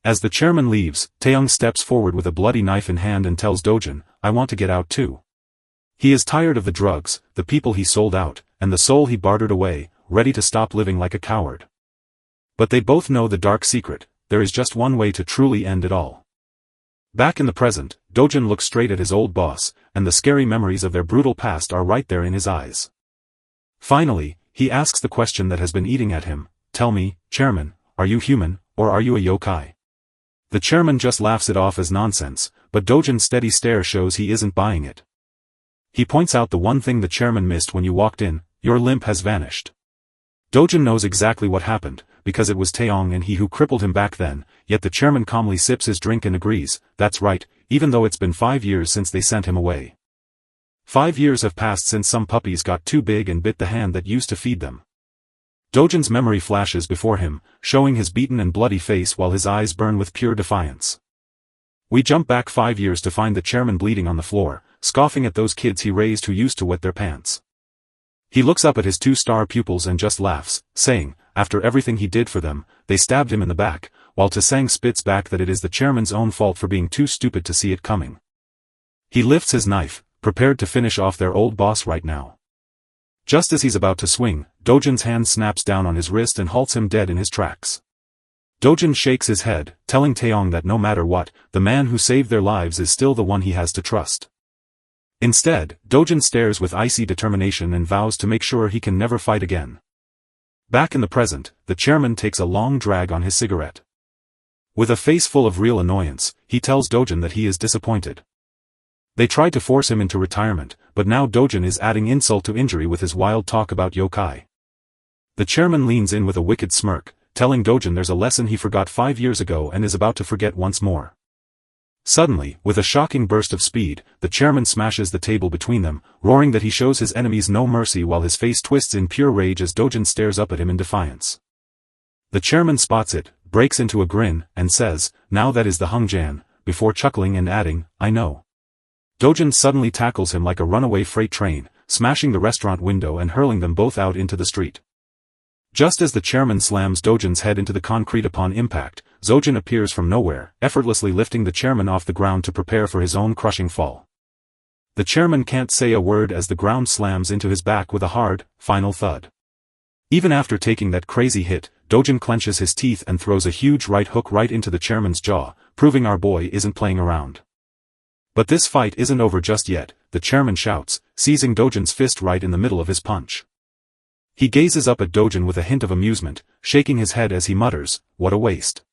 As the chairman leaves, Taeyong steps forward with a bloody knife in hand and tells Dojin, "I want to get out too." He is tired of the drugs, the people he sold out, and the soul he bartered away, ready to stop living like a coward. But they both know the dark secret, there is just one way to truly end it all. Back in the present, Dojin looks straight at his old boss, and the scary memories of their brutal past are right there in his eyes. Finally, he asks the question that has been eating at him, "Tell me, Chairman, are you human, or are you a yokai?" The chairman just laughs it off as nonsense, but Dojin's steady stare shows he isn't buying it. He points out the one thing the chairman missed when you walked in, your limp has vanished. Dojin knows exactly what happened, because it was Taeyong and he who crippled him back then, yet the chairman calmly sips his drink and agrees, that's right, even though it's been 5 years since they sent him away. 5 years have passed since some puppies got too big and bit the hand that used to feed them. Dojin's memory flashes before him, showing his beaten and bloody face while his eyes burn with pure defiance. We jump back 5 years to find the chairman bleeding on the floor, scoffing at those kids he raised who used to wet their pants. He looks up at his 2-star pupils and just laughs, saying, after everything he did for them, they stabbed him in the back, while Tsang spits back that it is the chairman's own fault for being too stupid to see it coming. He lifts his knife, prepared to finish off their old boss right now. Just as he's about to swing, Dojin's hand snaps down on his wrist and halts him dead in his tracks. Dojin shakes his head, telling Taeyong that no matter what, the man who saved their lives is still the one he has to trust. Instead, Dojin stares with icy determination and vows to make sure he can never fight again. Back in the present, the chairman takes a long drag on his cigarette. With a face full of real annoyance, he tells Dojin that he is disappointed. They tried to force him into retirement, but now Dojin is adding insult to injury with his wild talk about yokai. The chairman leans in with a wicked smirk, telling Dojin there's a lesson he forgot 5 years ago and is about to forget once more. Suddenly, with a shocking burst of speed, the chairman smashes the table between them, roaring that he shows his enemies no mercy while his face twists in pure rage as Dojin stares up at him in defiance. The chairman spots it, breaks into a grin, and says, "Now that is the Hungjan," before chuckling and adding, "I know." Dojin suddenly tackles him like a runaway freight train, smashing the restaurant window and hurling them both out into the street. Just as the chairman slams Dojin's head into the concrete upon impact, Zojin appears from nowhere, effortlessly lifting the chairman off the ground to prepare for his own crushing fall. The chairman can't say a word as the ground slams into his back with a hard, final thud. Even after taking that crazy hit, Dojin clenches his teeth and throws a huge right hook right into the chairman's jaw, proving our boy isn't playing around. But this fight isn't over just yet, the chairman shouts, seizing Dojin's fist right in the middle of his punch. He gazes up at Dojin with a hint of amusement, shaking his head as he mutters, "What a waste."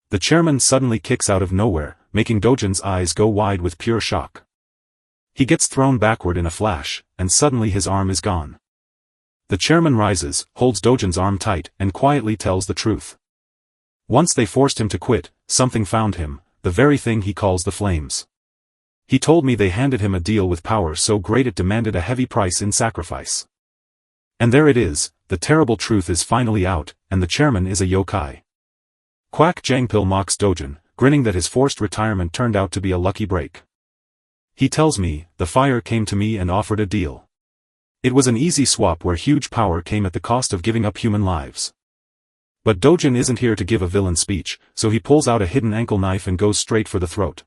The chairman suddenly kicks out of nowhere, making Dojin's eyes go wide with pure shock. He gets thrown backward in a flash, and suddenly his arm is gone. The chairman rises, holds Dojin's arm tight, and quietly tells the truth. Once they forced him to quit, something found him, the very thing he calls the flames. He told me they handed him a deal with power so great it demanded a heavy price in sacrifice. And there it is, the terrible truth is finally out, and the chairman is a yokai. Quack Jangpil mocks Dojin, grinning that his forced retirement turned out to be a lucky break. He tells me, the fire came to me and offered a deal. It was an easy swap where huge power came at the cost of giving up human lives. But Dojin isn't here to give a villain speech, so he pulls out a hidden ankle knife and goes straight for the throat.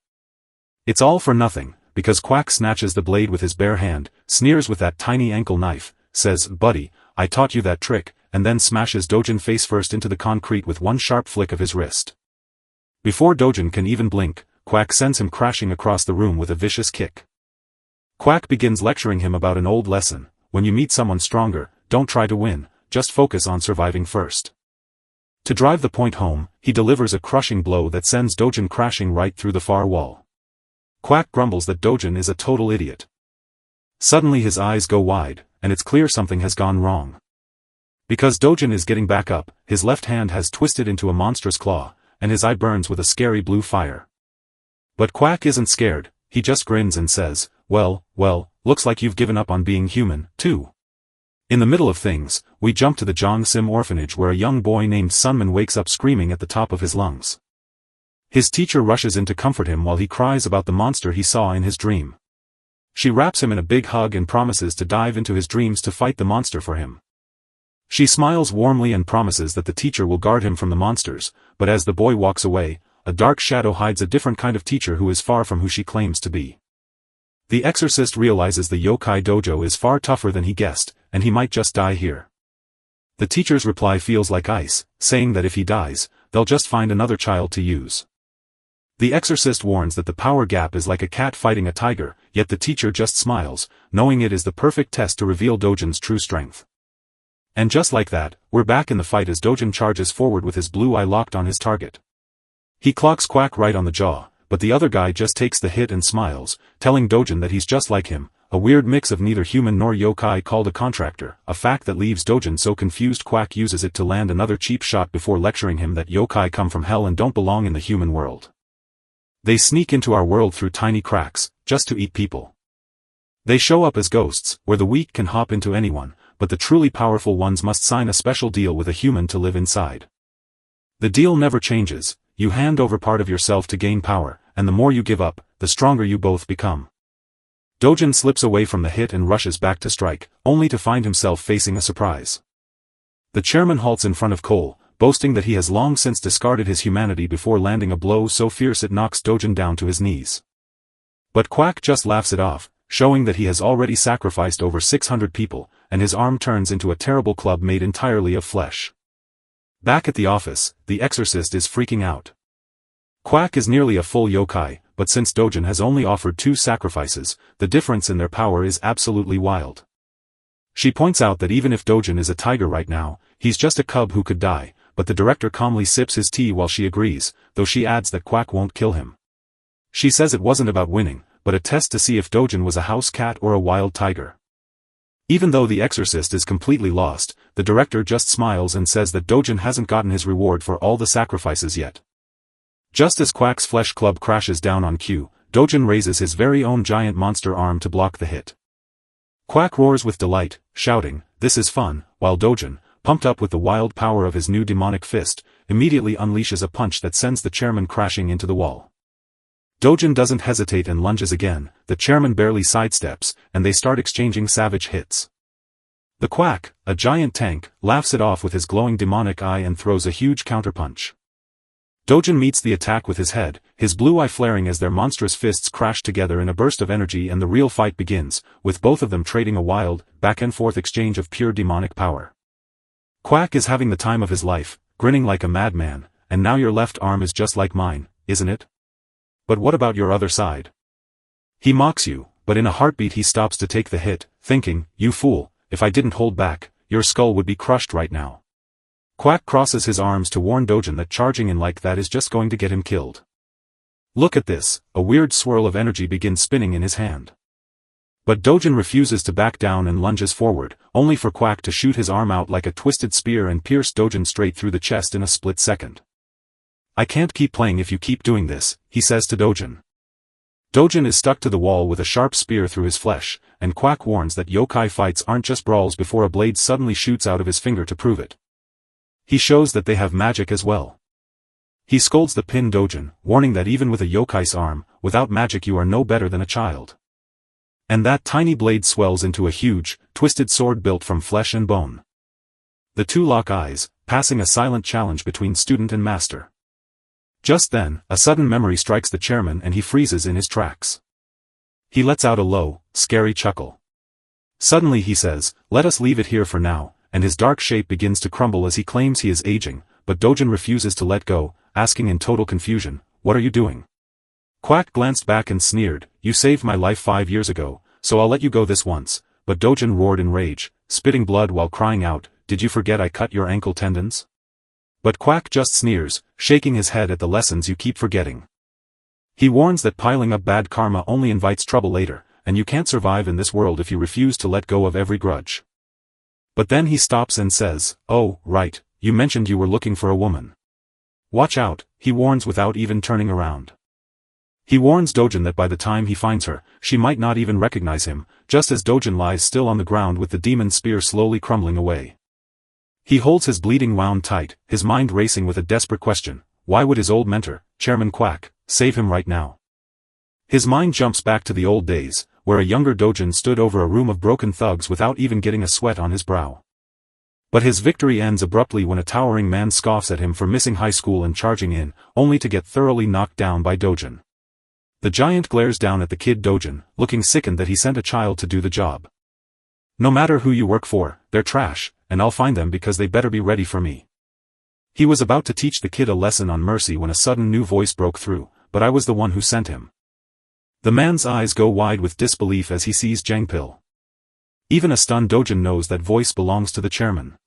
It's all for nothing, because Quack snatches the blade with his bare hand, sneers with that tiny ankle knife, says, "Buddy, I taught you that trick," and then smashes Dojin face first into the concrete with one sharp flick of his wrist. Before Dojin can even blink, Quack sends him crashing across the room with a vicious kick. Quack begins lecturing him about an old lesson: when you meet someone stronger, don't try to win, just focus on surviving first. To drive the point home, he delivers a crushing blow that sends Dojin crashing right through the far wall. Quack grumbles that Dojin is a total idiot. Suddenly his eyes go wide, and it's clear something has gone wrong. Because Dojin is getting back up, his left hand has twisted into a monstrous claw, and his eye burns with a scary blue fire. But Quack isn't scared, he just grins and says, well, looks like you've given up on being human, too." In the middle of things, we jump to the Jongsim orphanage where a young boy named Sunman wakes up screaming at the top of his lungs. His teacher rushes in to comfort him while he cries about the monster he saw in his dream. She wraps him in a big hug and promises to dive into his dreams to fight the monster for him. She smiles warmly and promises that the teacher will guard him from the monsters, but as the boy walks away, a dark shadow hides a different kind of teacher who is far from who she claims to be. The exorcist realizes the yokai dojo is far tougher than he guessed, and he might just die here. The teacher's reply feels like ice, saying that if he dies, they'll just find another child to use. The exorcist warns that the power gap is like a cat fighting a tiger, yet the teacher just smiles, knowing it is the perfect test to reveal Dojin's true strength. And just like that, we're back in the fight as Dojin charges forward with his blue eye locked on his target. He clocks Quack right on the jaw, but the other guy just takes the hit and smiles, telling Dojin that he's just like him, a weird mix of neither human nor yokai called a contractor, a fact that leaves Dojin so confused Quack uses it to land another cheap shot before lecturing him that yokai come from hell and don't belong in the human world. They sneak into our world through tiny cracks, just to eat people. They show up as ghosts, where the weak can hop into anyone, but the truly powerful ones must sign a special deal with a human to live inside. The deal never changes, you hand over part of yourself to gain power, and the more you give up, the stronger you both become. Dojin slips away from the hit and rushes back to strike, only to find himself facing a surprise. The chairman halts in front of Cole, boasting that he has long since discarded his humanity before landing a blow so fierce it knocks Dojin down to his knees. But Quack just laughs it off, showing that he has already sacrificed over 600 people, and his arm turns into a terrible club made entirely of flesh. Back at the office, the exorcist is freaking out. Quack is nearly a full yokai, but since Dojin has only offered 2 sacrifices, the difference in their power is absolutely wild. She points out that even if Dojin is a tiger right now, he's just a cub who could die, but the director calmly sips his tea while she agrees, though she adds that Quack won't kill him. She says it wasn't about winning, but a test to see if Dojin was a house cat or a wild tiger. Even though the exorcist is completely lost, the director just smiles and says that Dojin hasn't gotten his reward for all the sacrifices yet. Just as Quack's flesh club crashes down on cue, Dojin raises his very own giant monster arm to block the hit. Quack roars with delight, shouting, "This is fun," while Dojin, pumped up with the wild power of his new demonic fist, immediately unleashes a punch that sends the chairman crashing into the wall. Dojin doesn't hesitate and lunges again, the chairman barely sidesteps, and they start exchanging savage hits. The Quack, a giant tank, laughs it off with his glowing demonic eye and throws a huge counterpunch. Dojin meets the attack with his head, his blue eye flaring as their monstrous fists crash together in a burst of energy, and the real fight begins, with both of them trading a wild, back-and-forth exchange of pure demonic power. Quack is having the time of his life, grinning like a madman, and now your left arm is just like mine, isn't it? But what about your other side? He mocks you, but in a heartbeat he stops to take the hit, thinking, "You fool, if I didn't hold back, your skull would be crushed right now." Quack crosses his arms to warn Dojin that charging in like that is just going to get him killed. Look at this, a weird swirl of energy begins spinning in his hand. But Dojin refuses to back down and lunges forward, only for Quack to shoot his arm out like a twisted spear and pierce Dojin straight through the chest in a split second. "I can't keep playing if you keep doing this," he says to Dojin. Dojin is stuck to the wall with a sharp spear through his flesh, and Quack warns that yokai fights aren't just brawls before a blade suddenly shoots out of his finger to prove it. He shows that they have magic as well. He scolds the pinned Dojin, warning that even with a yokai's arm, without magic you are no better than a child. And that tiny blade swells into a huge, twisted sword built from flesh and bone. The two lock eyes, passing a silent challenge between student and master. Just then, a sudden memory strikes the chairman and he freezes in his tracks. He lets out a low, scary chuckle. Suddenly he says, "Let us leave it here for now," and his dark shape begins to crumble as he claims he is aging, but Dojin refuses to let go, asking in total confusion, "What are you doing?" Quack glanced back and sneered, "You saved my life 5 years ago, so I'll let you go this once," but Dojin roared in rage, spitting blood while crying out, "Did you forget I cut your ankle tendons?" But Quack just sneers, shaking his head at the lessons you keep forgetting. He warns that piling up bad karma only invites trouble later, and you can't survive in this world if you refuse to let go of every grudge. But then he stops and says, "Oh, right, you mentioned you were looking for a woman. Watch out," he warns without even turning around. He warns Dojin that by the time he finds her, she might not even recognize him, just as Dojin lies still on the ground with the demon spear slowly crumbling away. He holds his bleeding wound tight, his mind racing with a desperate question: why would his old mentor, Chairman Quack, save him right now? His mind jumps back to the old days, where a younger Dojin stood over a room of broken thugs without even getting a sweat on his brow. But his victory ends abruptly when a towering man scoffs at him for missing high school and charging in, only to get thoroughly knocked down by Dojin. The giant glares down at the kid Dojin, looking sickened that he sent a child to do the job. "No matter who you work for, they're trash, and I'll find them because they better be ready for me." He was about to teach the kid a lesson on mercy when a sudden new voice broke through, "But I was the one who sent him." The man's eyes go wide with disbelief as he sees Jangpil. Even a stunned Dojin knows that voice belongs to the chairman.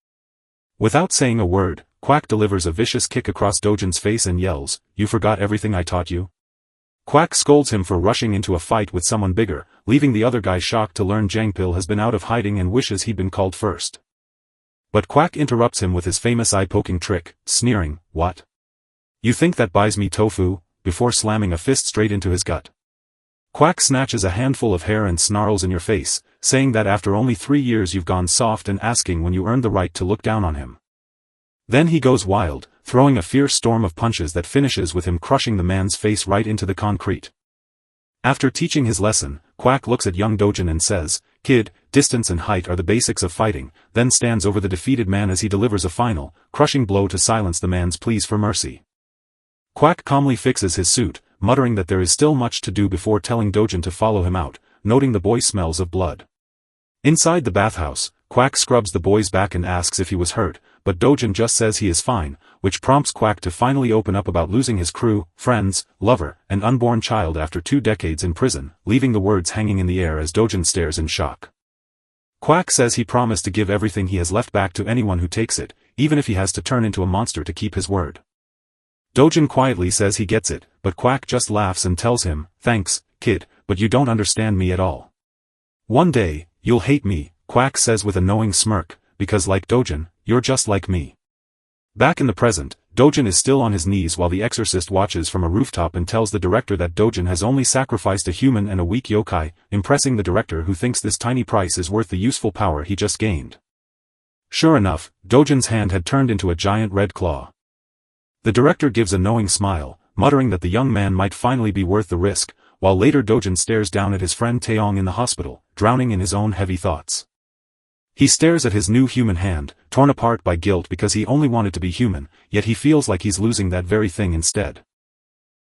Without saying a word, Quack delivers a vicious kick across Dojin's face and yells, "You forgot everything I taught you?" Quack scolds him for rushing into a fight with someone bigger, leaving the other guy shocked to learn Jangpil has been out of hiding and wishes he'd been called first. But Quack interrupts him with his famous eye-poking trick, sneering, "What? You think that buys me tofu?" before slamming a fist straight into his gut. Quack snatches a handful of hair and snarls in your face, saying that after only 3 years you've gone soft and asking when you earned the right to look down on him. Then he goes wild, throwing a fierce storm of punches that finishes with him crushing the man's face right into the concrete. After teaching his lesson, Quack looks at young Dojin and says, "Kid, distance and height are the basics of fighting," then stands over the defeated man as he delivers a final, crushing blow to silence the man's pleas for mercy. Quack calmly fixes his suit, muttering that there is still much to do before telling Dojin to follow him out, noting the boy smells of blood. Inside the bathhouse, Quack scrubs the boy's back and asks if he was hurt, but Dojin just says he is fine, which prompts Quack to finally open up about losing his crew, friends, lover, and unborn child after 2 decades in prison, leaving the words hanging in the air as Dojin stares in shock. Quack says he promised to give everything he has left back to anyone who takes it, even if he has to turn into a monster to keep his word. Dojin quietly says he gets it, but Quack just laughs and tells him, "Thanks, kid, but you don't understand me at all. One day, you'll hate me," Quack says with a knowing smirk, "because like Dojin, you're just like me." Back in the present, Dojin is still on his knees while the exorcist watches from a rooftop and tells the director that Dojin has only sacrificed a human and a weak yokai, impressing the director who thinks this tiny price is worth the useful power he just gained. Sure enough, Dojin's hand had turned into a giant red claw. The director gives a knowing smile, muttering that the young man might finally be worth the risk, while later Dojin stares down at his friend Taeyong in the hospital, drowning in his own heavy thoughts. He stares at his new human hand, torn apart by guilt because he only wanted to be human, yet he feels like he's losing that very thing instead.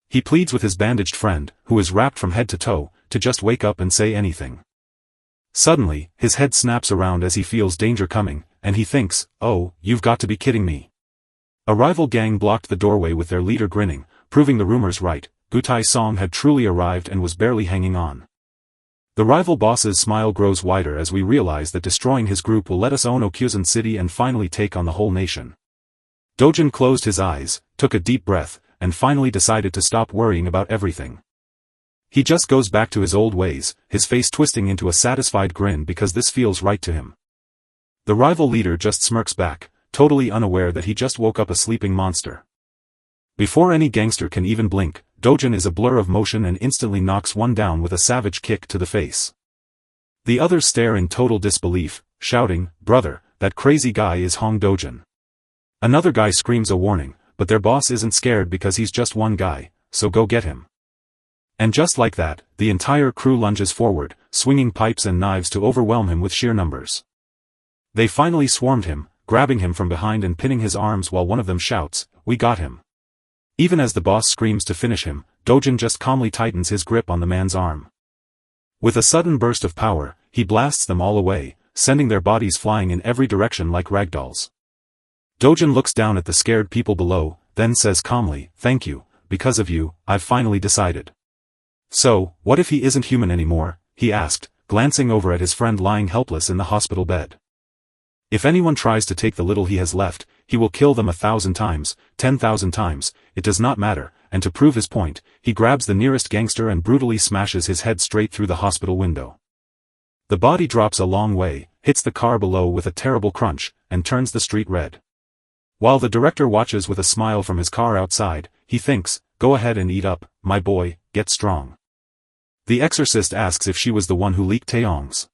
He pleads with his bandaged friend, who is wrapped from head to toe, to just wake up and say anything. Suddenly, his head snaps around as he feels danger coming, and he thinks, "Oh, you've got to be kidding me." A rival gang blocked the doorway with their leader grinning, proving the rumors right. Gutai Song had truly arrived and was barely hanging on. The rival boss's smile grows wider as we realize that destroying his group will let us own Okyuzen City and finally take on the whole nation. Dojin closed his eyes, took a deep breath, and finally decided to stop worrying about everything. He just goes back to his old ways, his face twisting into a satisfied grin because this feels right to him. The rival leader just smirks back, totally unaware that he just woke up a sleeping monster. Before any gangster can even blink, Dojin is a blur of motion and instantly knocks one down with a savage kick to the face. The others stare in total disbelief, shouting, "Brother, that crazy guy is Hong Dojin." Another guy screams a warning, but their boss isn't scared because he's just one guy, so go get him. And just like that, the entire crew lunges forward, swinging pipes and knives to overwhelm him with sheer numbers. They finally swarmed him, grabbing him from behind and pinning his arms while one of them shouts, "We got him." Even as the boss screams to finish him, Dojin just calmly tightens his grip on the man's arm. With a sudden burst of power, he blasts them all away, sending their bodies flying in every direction like ragdolls. Dojin looks down at the scared people below, then says calmly, "Thank you, because of you, I've finally decided." "So, what if he isn't human anymore?" he asked, glancing over at his friend lying helpless in the hospital bed. "If anyone tries to take the little he has left, he will kill them 1,000 times, 10,000 times, it does not matter," and to prove his point, he grabs the nearest gangster and brutally smashes his head straight through the hospital window. The body drops a long way, hits the car below with a terrible crunch, and turns the street red. While the director watches with a smile from his car outside, he thinks, "Go ahead and eat up, my boy, get strong." The exorcist asks if she was the one who leaked Taeyong's